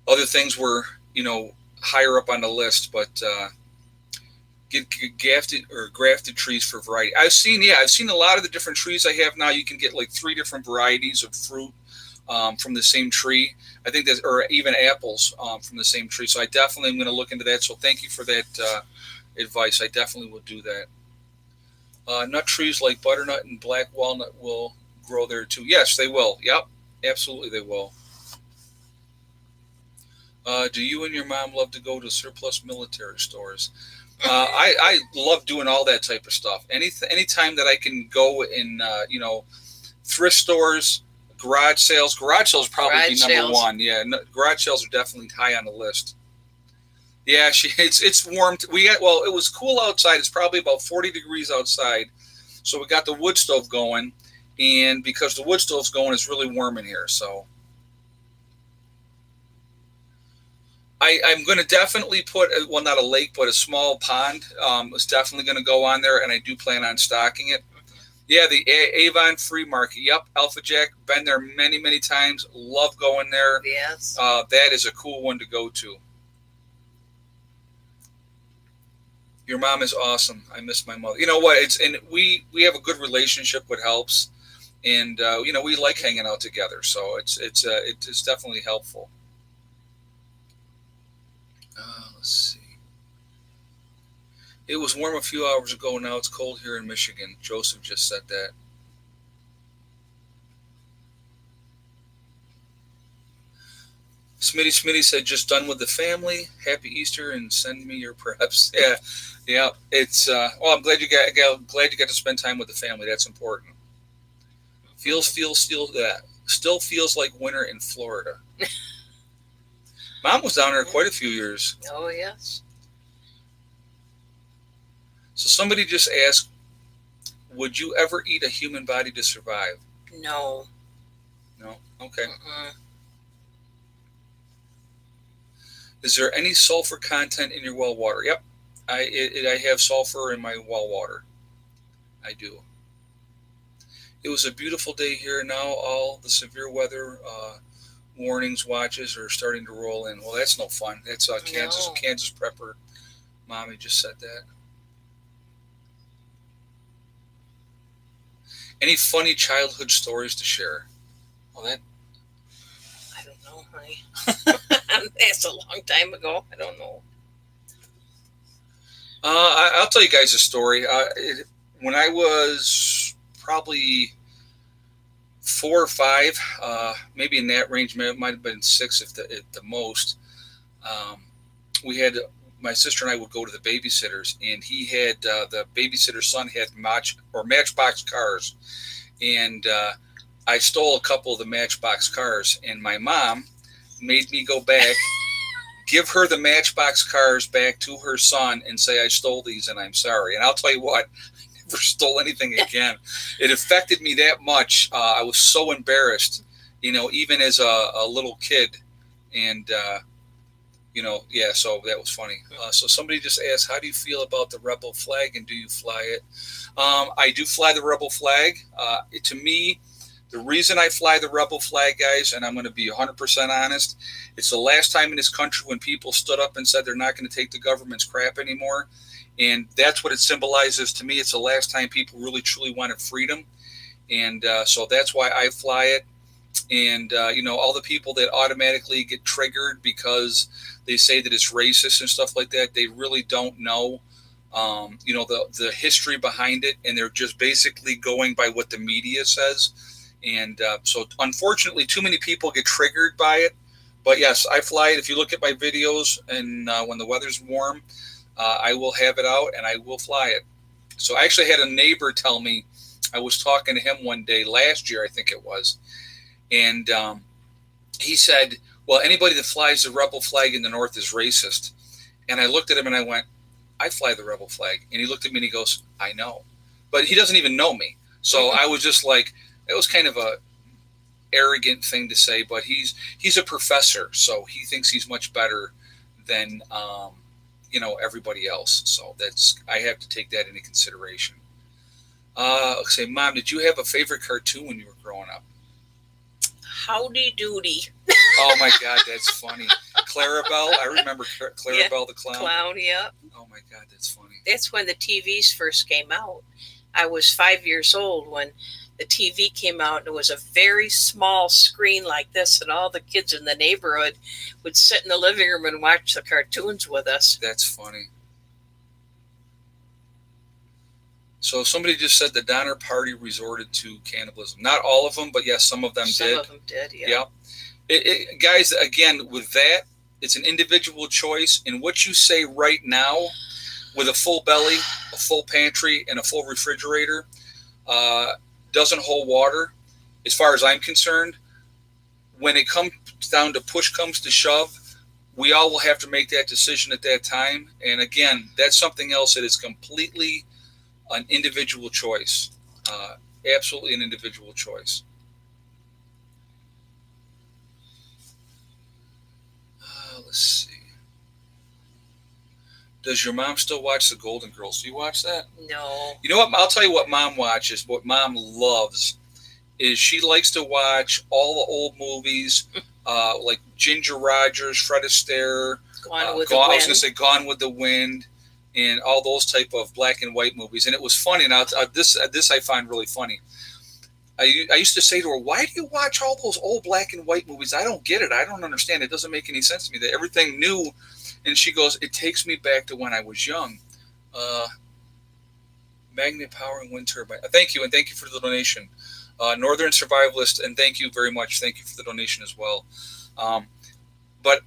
A: other things were, higher up on the list, but get grafted trees for variety. I've seen a lot of the different trees I have now. You can get like 3 different varieties of fruit from the same tree. I think that, or even apples from the same tree. So I definitely am going to look into that. So thank you for that advice. I definitely will do that. Nut trees like butternut and black walnut will grow there too. Yes, they will. Yep, absolutely they will. Do you and your mom love to go to surplus military stores? I love doing all that type of stuff. Anytime that I can go in, thrift stores, garage sales. Garage sales probably be number one. Yeah, garage sales are definitely high on the list. Yeah, it's warm. It was cool outside. It's probably about 40 degrees outside. So we got the wood stove going, and because the wood stove's going, it's really warm in here. So I'm going to definitely put, not a lake, but a small pond. It's definitely going to go on there, and I do plan on stocking it. Yeah, the Avon Free Market. Yep, Alpha Jack. Been there many, many times. Love going there.
B: Yes.
A: That is a cool one to go to. Your mom is awesome. I miss my mother. You know what? We have a good relationship, what helps, and we like hanging out together. So it's definitely helpful. Let's see. It was warm a few hours ago. Now it's cold here in Michigan. Joseph just said that. Smitty said, just done with the family. Happy Easter and send me your preps. Yeah. It's I'm glad you got to spend time with the family. That's important. Still feels like winter in Florida. Mom was down there quite a few years.
B: Oh yes.
A: So somebody just asked, would you ever eat a human body to survive?
B: No.
A: No. Okay.
B: Mm-mm.
A: Is there any sulfur content in your well water? Yep. I have sulfur in my well water. I do. It was a beautiful day here. Now all the severe weather warnings, watches are starting to roll in. Well, that's no fun. That's Kansas prepper. Mommy just said that. Any funny childhood stories to share? Well,
B: I don't know, honey. That's a long time ago. I don't know.
A: I'll tell you guys a story. When I was probably 4 or 5, maybe in that range, it might have been 6 at the most. We had, my sister and I would go to the babysitters, and he had the babysitter's son had Matchbox cars, and I stole a couple of the Matchbox cars, and my mom made me go back, give her the Matchbox cars back to her son, and say I stole these and I'm sorry. And I'll tell you what, I never stole anything again. It affected me that much. I was so embarrassed, even as a little kid, and so that was funny. So somebody just asked, how do you feel about the rebel flag, and do you fly it? I do fly the rebel flag. To me, the reason I fly the rebel flag, guys, and I'm going to be 100% honest, it's the last time in this country when people stood up and said they're not going to take the government's crap anymore. And that's what it symbolizes to me. It's the last time people really, truly wanted freedom. And so that's why I fly it. And, all the people that automatically get triggered because they say that it's racist and stuff like that, they really don't know the history behind it, and they're just basically going by what the media says. And so unfortunately, too many people get triggered by it. But yes, I fly it. If you look at my videos, and when the weather's warm, I will have it out and I will fly it. So I actually had a neighbor tell me, I was talking to him one day last year, I think it was, and he said, well, anybody that flies the rebel flag in the North is racist. And I looked at him and I went, I fly the rebel flag. And he looked at me and he goes, I know. But he doesn't even know me. So I was just like, it was kind of a arrogant thing to say, but he's a professor, so he thinks he's much better than everybody else. So I have to take that into consideration. Say, Mom, did you have a favorite cartoon when you were growing up?
B: Howdy Doody.
A: Oh my God, that's funny. Clarabelle, I remember Clarabelle the clown.
B: Clown, yeah.
A: Oh my God, that's funny.
B: That's when the TVs first came out. I was 5 years old when the TV came out, and it was a very small screen like this, and all the kids in the neighborhood would sit in the living room and watch the cartoons with us.
A: That's funny. So somebody just said the Donner Party resorted to cannibalism. Not all of them, but yes, some of them did.
B: Some of them did, yeah.
A: Guys, again, with that, it's an individual choice. And what you say right now, with a full belly, a full pantry, and a full refrigerator, doesn't hold water, as far as I'm concerned. When it comes down to push comes to shove, we all will have to make that decision at that time. And again, that's something else that is completely an individual choice. Absolutely an individual choice. Let's see. Does your mom still watch The Golden Girls? Do you watch that?
B: No.
A: You know what? I'll tell you what Mom watches. What Mom loves is she likes to watch all the old movies, like Ginger Rogers, Fred Astaire.
B: Gone with the Wind.
A: I was going to say Gone with the Wind, and all those type of black and white movies. And it was funny. Now, this I find really funny. I used to say to her, why do you watch all those old black and white movies? I don't get it. I don't understand. It doesn't make any sense to me. That everything new. And she goes, it takes me back to when I was young. Magnet Power and Wind Turbine. Thank you, and thank you for the donation. Northern Survivalist, and thank you very much. Thank you for the donation as well. But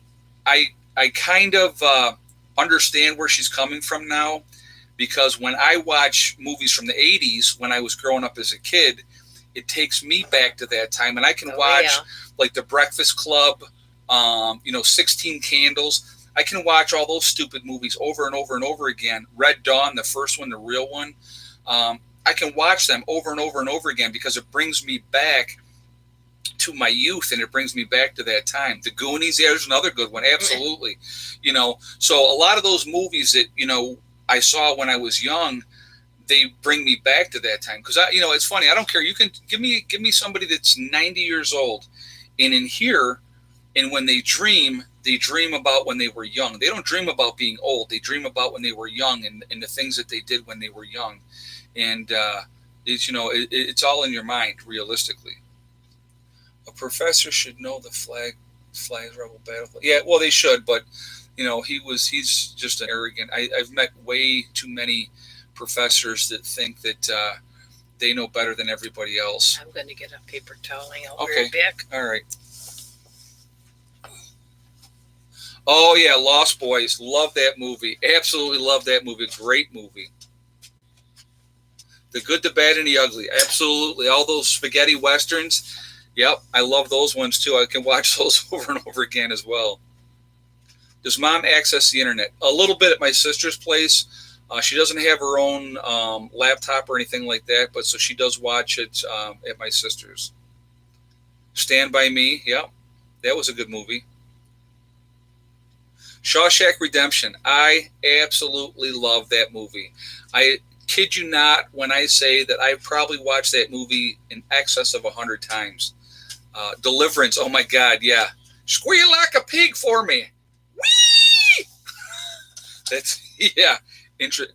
A: I kind of understand where she's coming from now, because when I watch movies from the 80s, when I was growing up as a kid, it takes me back to that time. And I can watch like The Breakfast Club, 16 Candles. I can watch all those stupid movies over and over and over again. Red Dawn, the first one, the real one. I can watch them over and over and over again because it brings me back to my youth, and it brings me back to that time. The Goonies, there's another good one. Absolutely. So a lot of those movies that, I saw when I was young, they bring me back to that time. Because, it's funny. I don't care. You can give me somebody that's 90 years old, and in here, and when they dream about when they were young. They don't dream about being old. They dream about when they were young and the things that they did when they were young. And it's all in your mind, realistically. A professor should know the flags rebel battle. Yeah, well, they should, but he's just an arrogant. I've met way too many professors that think that they know better than everybody else.
B: I'm going to get a paper towel. I'll be right back.
A: All right. Oh, yeah, Lost Boys. Love that movie. Absolutely love that movie. Great movie. The Good, the Bad, and the Ugly. Absolutely. All those spaghetti westerns. Yep, I love those ones, too. I can watch those over and over again as well. Does Mom access the internet? A little bit at my sister's place. She doesn't have her own laptop or anything like that, but so she does watch it at my sister's. Stand By Me. Yep, that was a good movie. Shawshank Redemption. I absolutely love that movie. I kid you not when I say that I probably watched that movie in excess of 100 times. Deliverance. Oh, my God, yeah. Squeal like a pig for me. Whee! That's, yeah.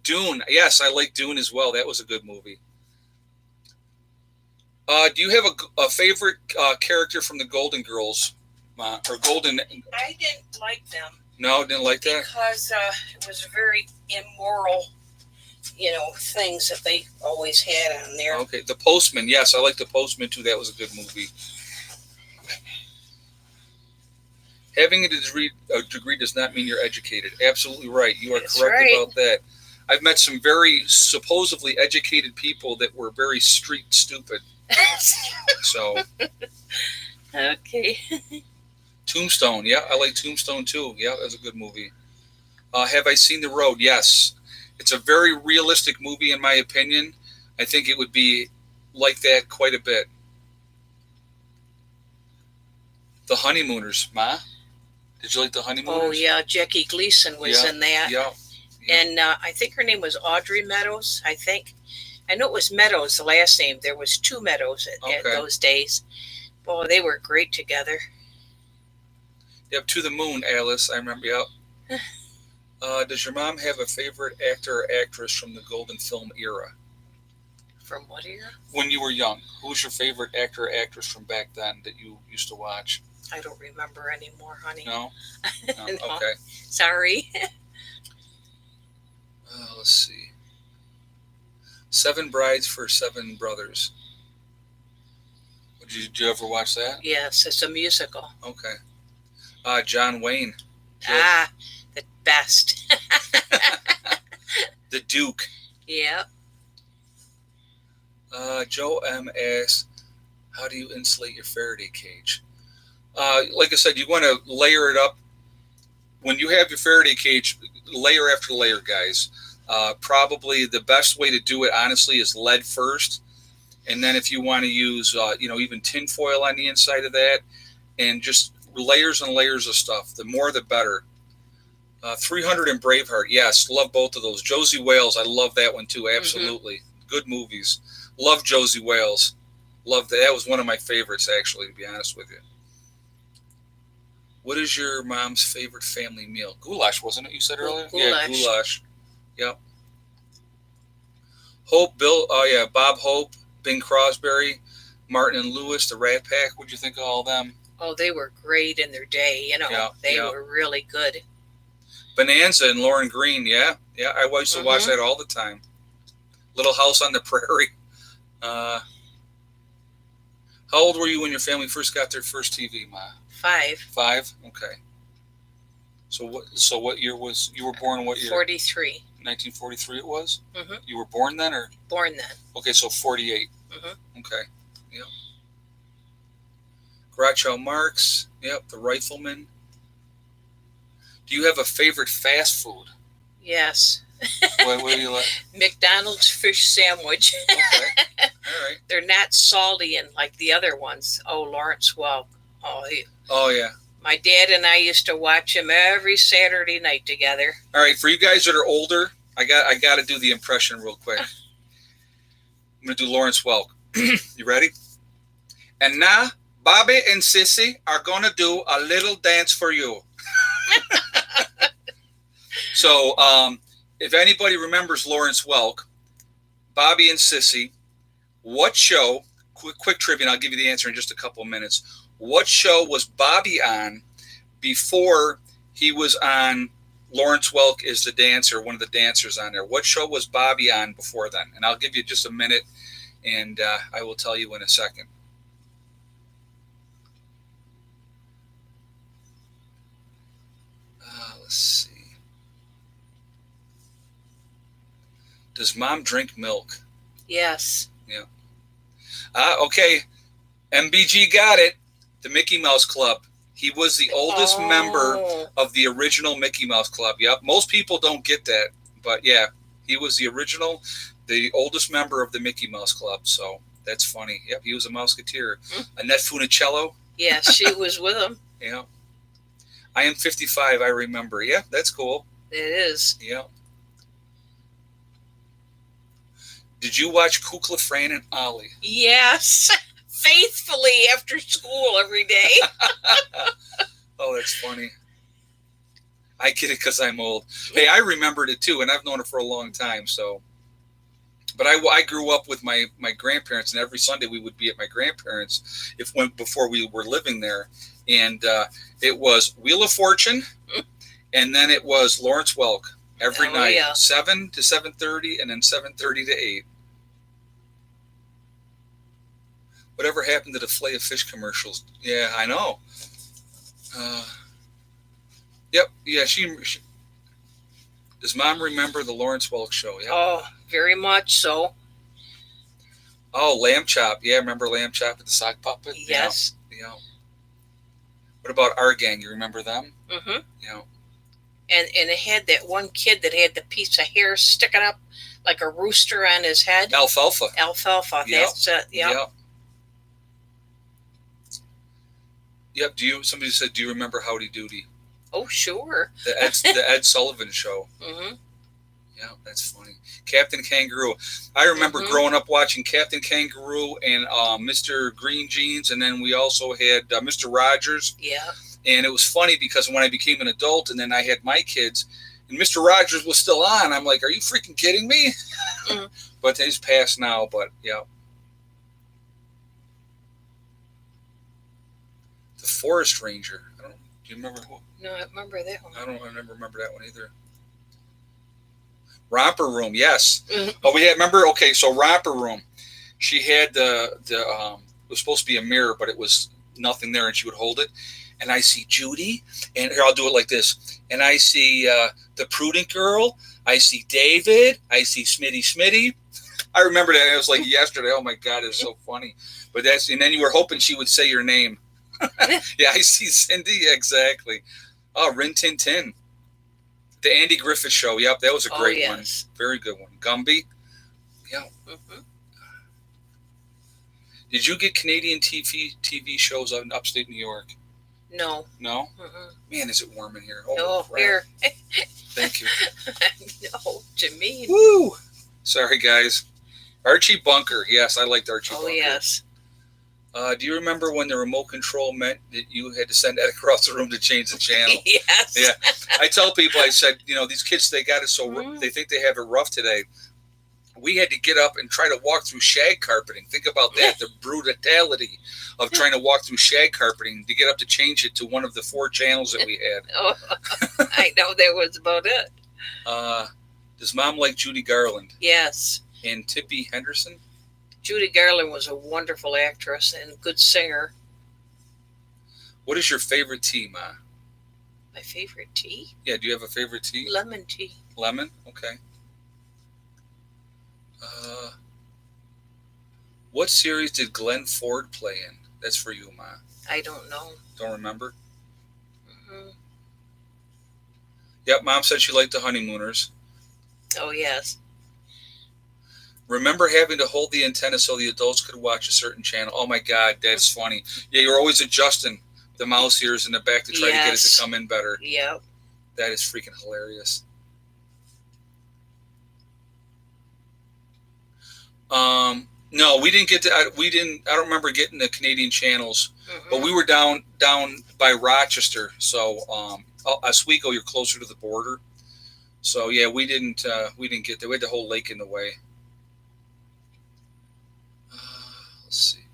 A: Dune. Yes, I like Dune as well. That was a good movie. Do you have a favorite character from the Golden Girls? Or Golden?
B: I didn't like them.
A: No, didn't like that?
B: Because it was a very immoral things that they always had on there.
A: Okay, The Postman. Yes, I like The Postman too. That was a good movie. Having a degree does not mean you're educated. Absolutely right. You are
B: That's
A: correct
B: right.
A: about that. I've met some very supposedly educated people that were very street stupid. So,
B: Okay.
A: Tombstone. Yeah, I like Tombstone too. Yeah, that's a good movie. Have I seen The Road? Yes. It's a very realistic movie, in my opinion. I think it would be like that quite a bit. The Honeymooners, Ma? Did you like The Honeymooners?
B: Oh yeah, Jackie Gleason was in that.
A: Yeah.
B: And I think her name was Audrey Meadows, I think. I know it was Meadows, the last name. There was two Meadows at those days. Boy, they were great together.
A: Yep, To the Moon, Alice. I remember, yep. Does your mom have a favorite actor or actress from the golden film era?
B: From what era?
A: When you were young. Who was your favorite actor or actress from back then that you used to watch?
B: I don't remember anymore, honey.
A: No? No?
B: No.
A: Okay.
B: Sorry.
A: Let's see. 7 Brides for 7 Brothers. Did you ever watch that?
B: Yes, it's a musical.
A: Okay. John Wayne.
B: The best.
A: The Duke.
B: Yep.
A: Joe M. asks, how do you insulate your Faraday cage? Like I said, you want to layer it up. When you have your Faraday cage, layer after layer, guys. Probably the best way to do it, honestly, is lead first. And then if you want to use, even tin foil on the inside of that, and just layers and layers of stuff. The more, the better. 300 and Braveheart. Yes, love both of those. Josie Wales, I love that one too. Absolutely. Mm-hmm. Good movies. Love Josie Wales. Love that. That was one of my favorites, actually, to be honest with you. What is your mom's favorite family meal? Goulash, wasn't it, you said earlier?
B: Goulash.
A: Yeah, goulash. Yep. Bob Hope, Bing Crosby, Martin and Lewis, the Rat Pack. What'd you think of all of them?
B: Oh, they were great in their day. They were really good.
A: Bonanza and Lauren Green. Yeah. I used to watch that all the time. Little House on the Prairie. How old were you when your family first got their first TV, Ma?
B: 5.
A: 5? Okay. So what year was you were born? What year?
B: 43.
A: 1943 it was?
B: Mm-hmm.
A: You were born then, or?
B: Born then.
A: Okay, so 48.
B: Mm-hmm.
A: Okay. Yep. Groucho Marx. Yep, the Rifleman. Do you have a favorite fast food?
B: Yes.
A: What do you like?
B: McDonald's fish sandwich.
A: Okay. All right.
B: They're not salty and like the other ones. Oh, Lawrence Welk.
A: Oh, yeah.
B: My dad and I used to watch him every Saturday night together.
A: All right, for you guys that are older, I got to do the impression real quick. I'm going to do Lawrence Welk. You ready? And now, Bobby and Sissy are going to do a little dance for you. So, if anybody remembers Lawrence Welk, Bobby and Sissy, what show, quick trivia, and I'll give you the answer in just a couple of minutes. What show was Bobby on before he was on Lawrence Welk is the dancer, one of the dancers on there? What show was Bobby on before then? And I'll give you just a minute, and I will tell you in a second. Let's see. Does Mom drink milk?
B: Yes.
A: Yeah. Okay. MBG got it. The Mickey Mouse Club. He was the oldest member of the original Mickey Mouse Club. Yep. Most people don't get that, but yeah, he was the oldest member of the Mickey Mouse Club. So that's funny. Yep, he was a Mouseketeer. Annette Funicello.
B: Yeah, she was with him.
A: Yeah. I am 55. I remember. Yeah, that's cool.
B: It is.
A: Yeah. Did you watch Kukla, Fran, and Ollie?
B: Yes. Faithfully after school every day.
A: Oh, that's funny. I get it because I'm old. Hey, I remembered it too, and I've known it for a long time. So, but I grew up with my grandparents, and every Sunday we would be at my grandparents before we were living there, and it was Wheel of Fortune, and then it was Lawrence Welk. every
B: Oh,
A: night,
B: yeah.
A: 7 to 7:30, and then 7:30 to 8. Whatever happened to the fillet of fish commercials? Yeah, I know. Uh, yep. Yeah, she does. Mom remember the Lawrence Welk show? Yep.
B: Oh, very much so.
A: Oh, lamb chop. Yeah, remember lamb chop at the sock puppet?
B: Yes.
A: Yeah. What about our gang? You remember them?
B: Mm-hmm.
A: Yeah.
B: And it had that one kid that had the piece of hair sticking up like a rooster on his head.
A: Alfalfa.
B: Alfalfa.
A: Yep.
B: That's it. Yep.
A: Yep. Yep. Somebody said, do you remember Howdy Doody?
B: Oh, sure.
A: The Ed Sullivan show.
B: Mm-hmm.
A: Yeah, that's funny. Captain Kangaroo. I remember
B: Mm-hmm.
A: growing up watching Captain Kangaroo and Mr. Green Jeans, and then we also had Mr. Rogers.
B: Yeah.
A: And it was funny because when I became an adult and then I had my kids, and Mr. Rogers was still on, I'm like, are you freaking kidding me?
B: Mm-hmm.
A: But he's passed now, but yeah. The Forest Ranger. Do you remember who?
B: No, I remember that one.
A: I never remember that one either. Romper Room, yes.
B: Mm-hmm.
A: Oh, we had, remember, okay, so Romper Room. She had it was supposed to be a mirror, but it was nothing there, and she would hold it. And I see Judy, and here, I'll do it like this. And I see the Prudent Girl. I see David. I see Smitty. I remember that. It was like yesterday. Oh, my God, it's so funny. But and then you were hoping she would say your name. Yeah, I see Cindy, exactly. Oh, Rin Tin Tin. The Andy Griffith Show. Yep, that was a great one. Very good one. Gumby. Yeah.
B: Mm-hmm.
A: Did you get Canadian TV shows out in upstate New York?
B: No.
A: No?
B: Mm-mm.
A: Man, is it warm in here.
B: Oh,
A: crap.
B: here.
A: Thank you.
B: No, Jameen.
A: Woo! Sorry, guys. Archie Bunker. Yes, I liked Archie Bunker.
B: Oh, yes.
A: Do you remember when the remote control meant that you had to send Ed across the room to change the channel?
B: Yes.
A: Yeah. I tell people, I said, these kids, they got it so they think they have it rough today. We had to get up and try to walk through shag carpeting. Think about that, the brutality of trying to walk through shag carpeting to get up to change it to one of the 4 channels that we had.
B: Oh, I know that was about it.
A: Does Mom like Judy Garland?
B: Yes.
A: And Tippi Henderson?
B: Judy Garland was a wonderful actress and good singer.
A: What is your favorite tea, Ma?
B: My favorite tea?
A: Yeah, do you have a favorite tea?
B: Lemon tea.
A: Lemon? Okay. What series did Glenn Ford play in? That's for you, Ma.
B: I don't know.
A: Don't remember?
B: Mm-hmm.
A: Yep, Mom said she liked the Honeymooners.
B: Oh, yes.
A: Remember having to hold the antenna so the adults could watch a certain channel? Oh, my God, that's funny. Yeah, you're always adjusting the mouse ears in the back to try to get it to come in better.
B: Yep.
A: That is freaking hilarious. No, we didn't get to. I don't remember getting the Canadian channels, but we were down by Rochester. So, Oswego, you're closer to the border. So yeah, we didn't get there. We had the whole lake in the way. Let's see.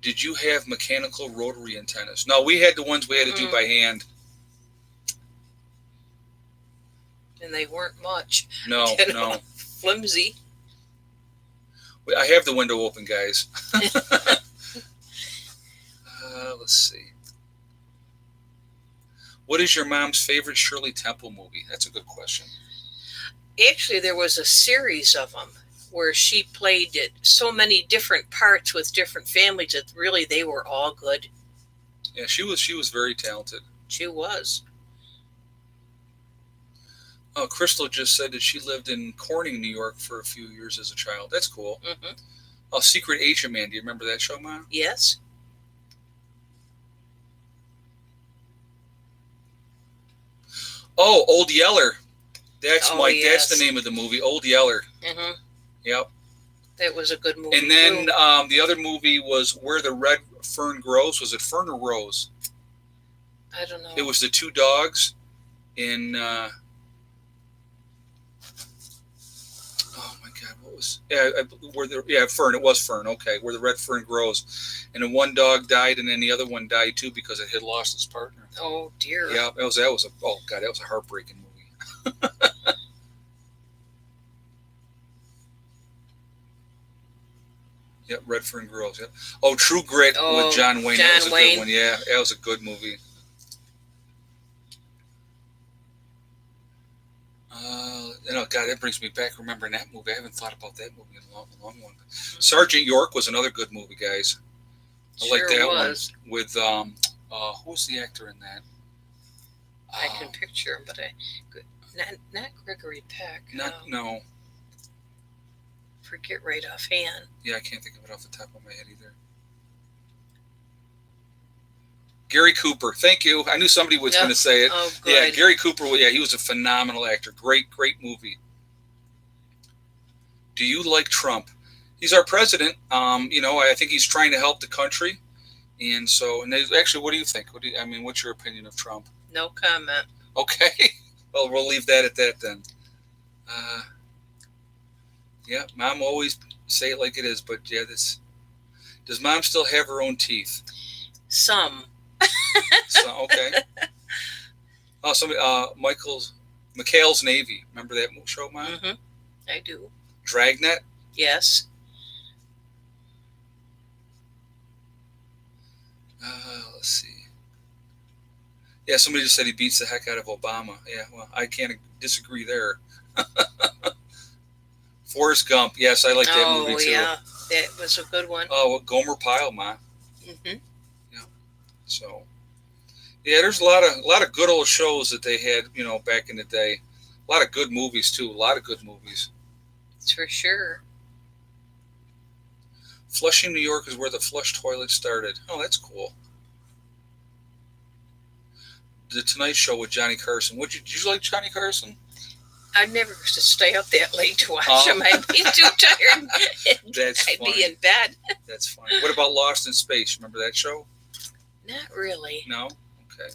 A: Did you have mechanical rotary antennas? No, we had the ones we had to do by hand.
B: And they weren't much.
A: No, no.
B: Flimsy.
A: I have the window open, guys. Let's see. What is your mom's favorite Shirley Temple movie? That's a good question.
B: Actually, there was a series of them where she played so many different parts with different families that really they were all good.
A: Yeah, she was very talented.
B: She was.
A: Oh, Crystal just said that she lived in Corning, New York for a few years as a child. That's cool.
B: Mm-hmm.
A: Oh, Secret Agent Man. Do you remember that show, Ma?
B: Yes.
A: Oh, Old Yeller. That's Mike.
B: Yes.
A: That's the name of the movie, Old Yeller.
B: Mm-hmm.
A: Yep.
B: That was a good movie.
A: And then the other movie was Where the Red Fern Grows. Was it Fern or Rose?
B: I don't know.
A: It was the 2 dogs in. Oh my God, what was? Yeah, Fern. It was Fern. Okay, Where the Red Fern Grows, and then one dog died, and then the other one died too because it had lost its partner.
B: Oh dear.
A: Yeah, that was a oh God, that was a heartbreaking movie. Yep, Redfern Girls. Yep. Oh, True Grit with John Wayne. That was a good one. Yeah, that was a good movie. God, that brings me back remembering that movie. I haven't thought about that movie in a long one. Sergeant York was another good movie, guys. I like that one with who's the actor in that?
B: I can picture him, but not Gregory Peck.
A: No.
B: Forget right offhand.
A: Yeah, I can't think of it off the top of my head either. Gary Cooper. Thank you. I knew somebody was going to say it.
B: Oh, good.
A: Yeah, Gary Cooper. Yeah, he was a phenomenal actor. Great movie. Do you like Trump? He's our president. I think he's trying to help the country. And actually, what do you think? What's your opinion of Trump?
B: No comment.
A: Okay. Well, we'll leave that at that then. Yeah, Mom always say it like it is, but yeah, does Mom still have her own teeth?
B: Some.
A: Okay. Oh, McHale's Navy. Remember that show, Mom?
B: Mm-hmm. I do.
A: Dragnet?
B: Yes.
A: Let's see. Yeah, somebody just said he beats the heck out of Obama. Yeah, well, I can't disagree there. Forrest Gump. Yes, I like that movie too.
B: Oh, yeah. That was a good one.
A: Oh, Gomer Pyle, Ma.
B: Mm-hmm.
A: Yeah. So, yeah, there's a lot of good old shows that they had, back in the day. A lot of good movies too. A lot of good movies.
B: It's for sure.
A: Flushing, New York is where the flush toilet started. Oh, that's cool. The Tonight Show with Johnny Carson. Did you like Johnny Carson?
B: I'd never stay up that late to watch him. I'd be too tired. I'd be in bed.
A: That's funny. What about Lost in Space? Remember that show?
B: Not really.
A: No? Okay.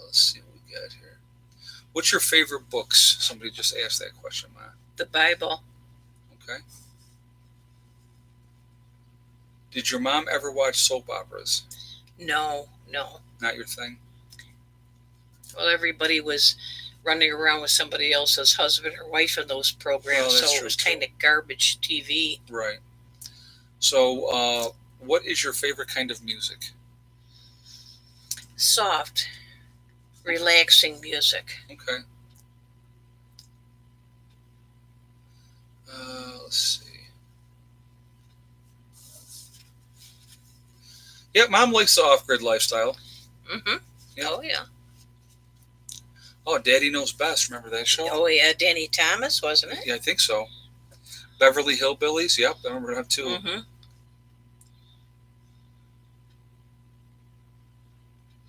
A: Let's see what we got here. What's your favorite books? Somebody just asked that question, Ma.
B: The Bible.
A: Okay. Did your mom ever watch soap operas?
B: No.
A: Not your thing?
B: Well, everybody was running around with somebody else's husband or wife in those programs, so it was kind of garbage TV.
A: Right. So, what is your favorite kind of music?
B: Soft, relaxing music.
A: Okay. Let's see. Yeah, Mom likes the off-grid lifestyle.
B: Mm-hmm.
A: Yeah.
B: Oh, yeah.
A: Oh, Daddy Knows Best. Remember that show?
B: Oh, yeah. Danny Thomas, wasn't it?
A: Yeah, I think so. Beverly Hillbillies. Yep, I remember that too.
B: Mm-hmm.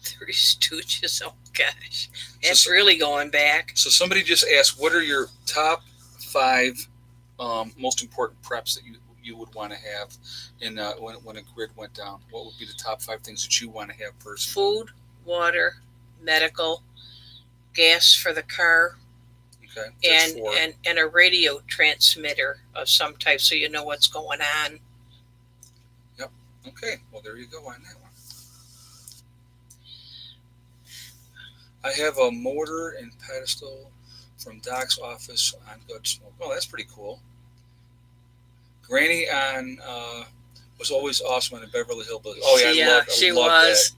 B: Three Stooges. Oh, gosh. That's really going back.
A: So somebody just asked, what are your top 5 most important preps that you would want to have in when a grid went down? What would be the top 5 things that you want to have personally?
B: Food, water, medical, gas for the car,
A: okay,
B: and a radio transmitter of some type so you know what's going on.
A: Yep. Okay. Well, there you go on that one. I have a mortar and pedestal from Doc's office on Good Smoke. Oh, that's pretty cool. Granny was always awesome on the Beverly Hillbillies. Oh yeah,
B: she was.
A: That.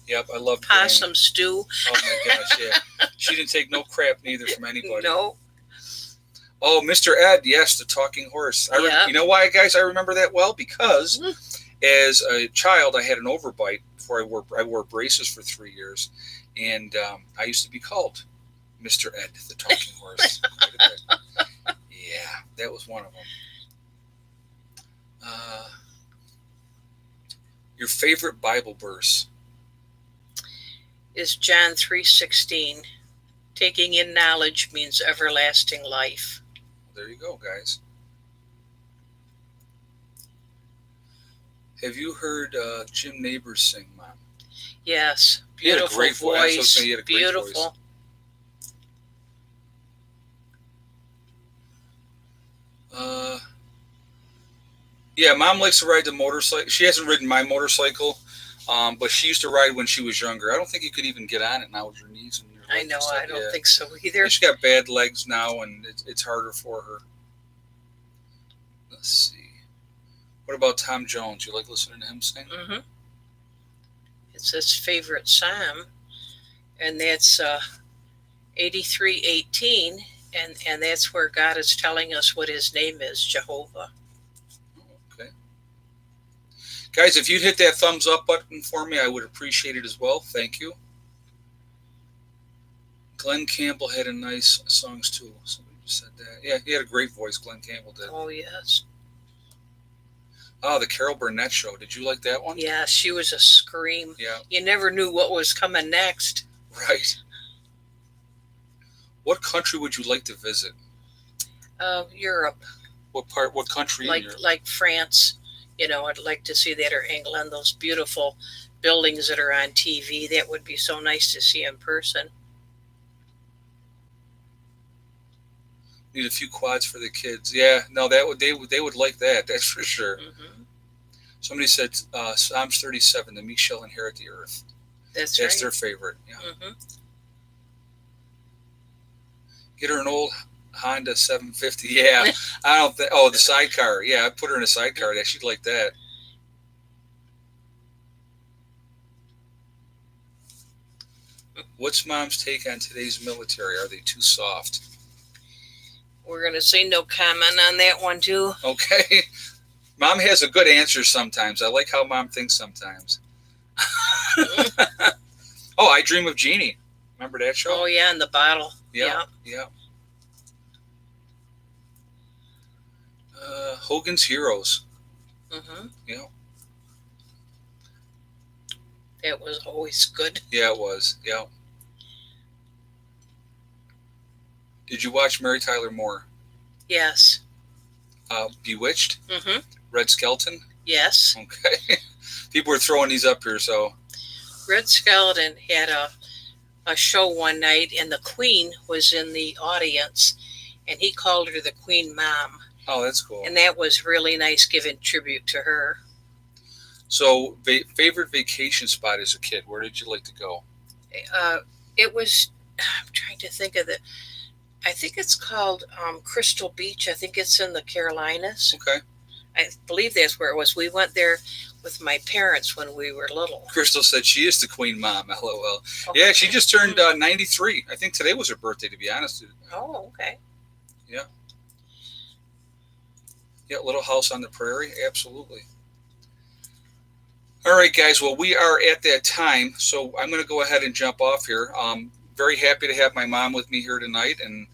A: Yep, I loved
B: Possum
A: Granny.
B: stew.
A: Oh my gosh, yeah. She didn't take no crap neither from anybody.
B: No.
A: Oh, Mr. Ed, yes, the talking horse. You know why, guys? I remember that well because as a child, I had an overbite before I wore braces for 3 years, and I used to be called Mr. Ed, the talking horse. Quite a bit. Yeah, that was one of them. Your favorite Bible verse
B: is John 3:16. Taking in knowledge means everlasting life.
A: There you go, guys. Have you heard Jim Neighbors sing, Mom?
B: Yes. Beautiful voice. Beautiful.
A: Yeah, Mom likes to ride the motorcycle. She hasn't ridden my motorcycle, But she used to ride when she was younger. I don't think you could even get on it now with your knees and your legs.
B: I know.
A: And stuff.
B: I don't
A: Yeah.
B: think so either.
A: And she got bad legs now, and it's harder for her. Let's see. What about Tom Jones? You like listening to him sing?
B: Mm-hmm. It's his favorite psalm, and that's 83:18, and that's where God is telling us what His name is, Jehovah.
A: Okay. Guys, if you'd hit that thumbs up button for me, I would appreciate it as well. Thank you. Glenn Campbell had a nice songs too. Somebody just said that. Yeah, he had a great voice, Glenn Campbell did.
B: Oh, yes.
A: Oh, the Carol Burnett Show. Did you like that one?
B: Yeah, she was a scream.
A: Yeah.
B: You never knew what was coming next.
A: Right. What country would you like to visit?
B: Europe.
A: What part? What country in Europe?
B: Like France. You know, I'd like to see that, or England. Those beautiful buildings that are on TV. That would be so nice to see in person.
A: Need a few quads for the kids. Yeah, no, they would like that. That's for sure.
B: Mm-hmm.
A: Somebody said Psalms 37. The meek shall inherit the earth.
B: That's
A: That's
B: right.
A: their favorite. Yeah.
B: Mm-hmm.
A: Get her an old Honda 750. Yeah, I don't think. Oh, the sidecar. Yeah, I put her in a sidecar. Yeah, she'd like that. What's Mom's take on today's military? Are they too soft?
B: We're going to say no comment on that one, too.
A: Okay. Mom has a good answer sometimes. I like how Mom thinks sometimes. Oh, I Dream of Jeannie. Remember that show?
B: Oh, yeah, in the bottle.
A: Yeah. Hogan's Heroes.
B: Mm-hmm.
A: Yeah.
B: That was always good.
A: Yeah, it was. Yeah. Did you watch Mary Tyler Moore?
B: Yes.
A: Bewitched?
B: Mm-hmm.
A: Red Skelton?
B: Yes.
A: Okay. People were throwing these up here, so.
B: Red Skelton had a show one night, and the Queen was in the audience, and he called her the Queen Mom.
A: Oh, that's cool.
B: And that was really nice, giving tribute to her.
A: So, favorite vacation spot as a kid? Where did you like to go?
B: It was, I'm trying to think of I think it's called Crystal Beach. I think it's in the Carolinas.
A: Okay.
B: I believe that's where it was. We went there with my parents when we were little.
A: Crystal said she is the Queen Mom, LOL.
B: Okay.
A: Yeah, she just turned 93. I think today was her birthday, to be honest.
B: Oh, okay.
A: Yeah. Yeah, Little House on the Prairie, absolutely. All right, guys. Well, we are at that time, so I'm going to go ahead and jump off here. Very happy to have my mom with me here tonight, and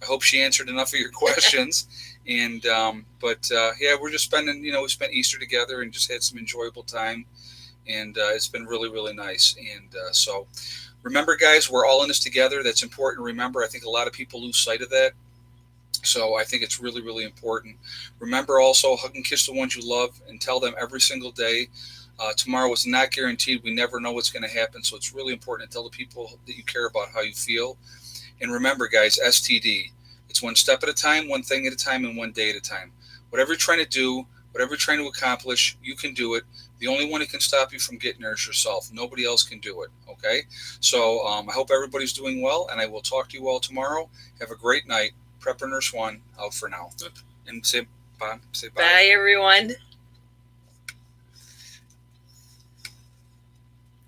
A: I hope she answered enough of your questions. And yeah, we're just spending, we spent Easter together and just had some enjoyable time, and it's been really, really nice. And so remember, guys, we're all in this together. That's important to remember. I think a lot of people lose sight of that. So I think it's really, really important. Remember also, hug and kiss the ones you love and tell them every single day. Tomorrow is not guaranteed. We never know what's going to happen. So it's really important to tell the people that you care about how you feel. And remember, guys, STD. It's one step at a time, one thing at a time, and one day at a time. Whatever you're trying to do, whatever you're trying to accomplish, you can do it. The only one that can stop you from getting there is yourself. Nobody else can do it, okay? So I hope everybody's doing well, and I will talk to you all tomorrow. Have a great night. Prepper Nurse 1 out for now. And say bye.
B: Bye, everyone.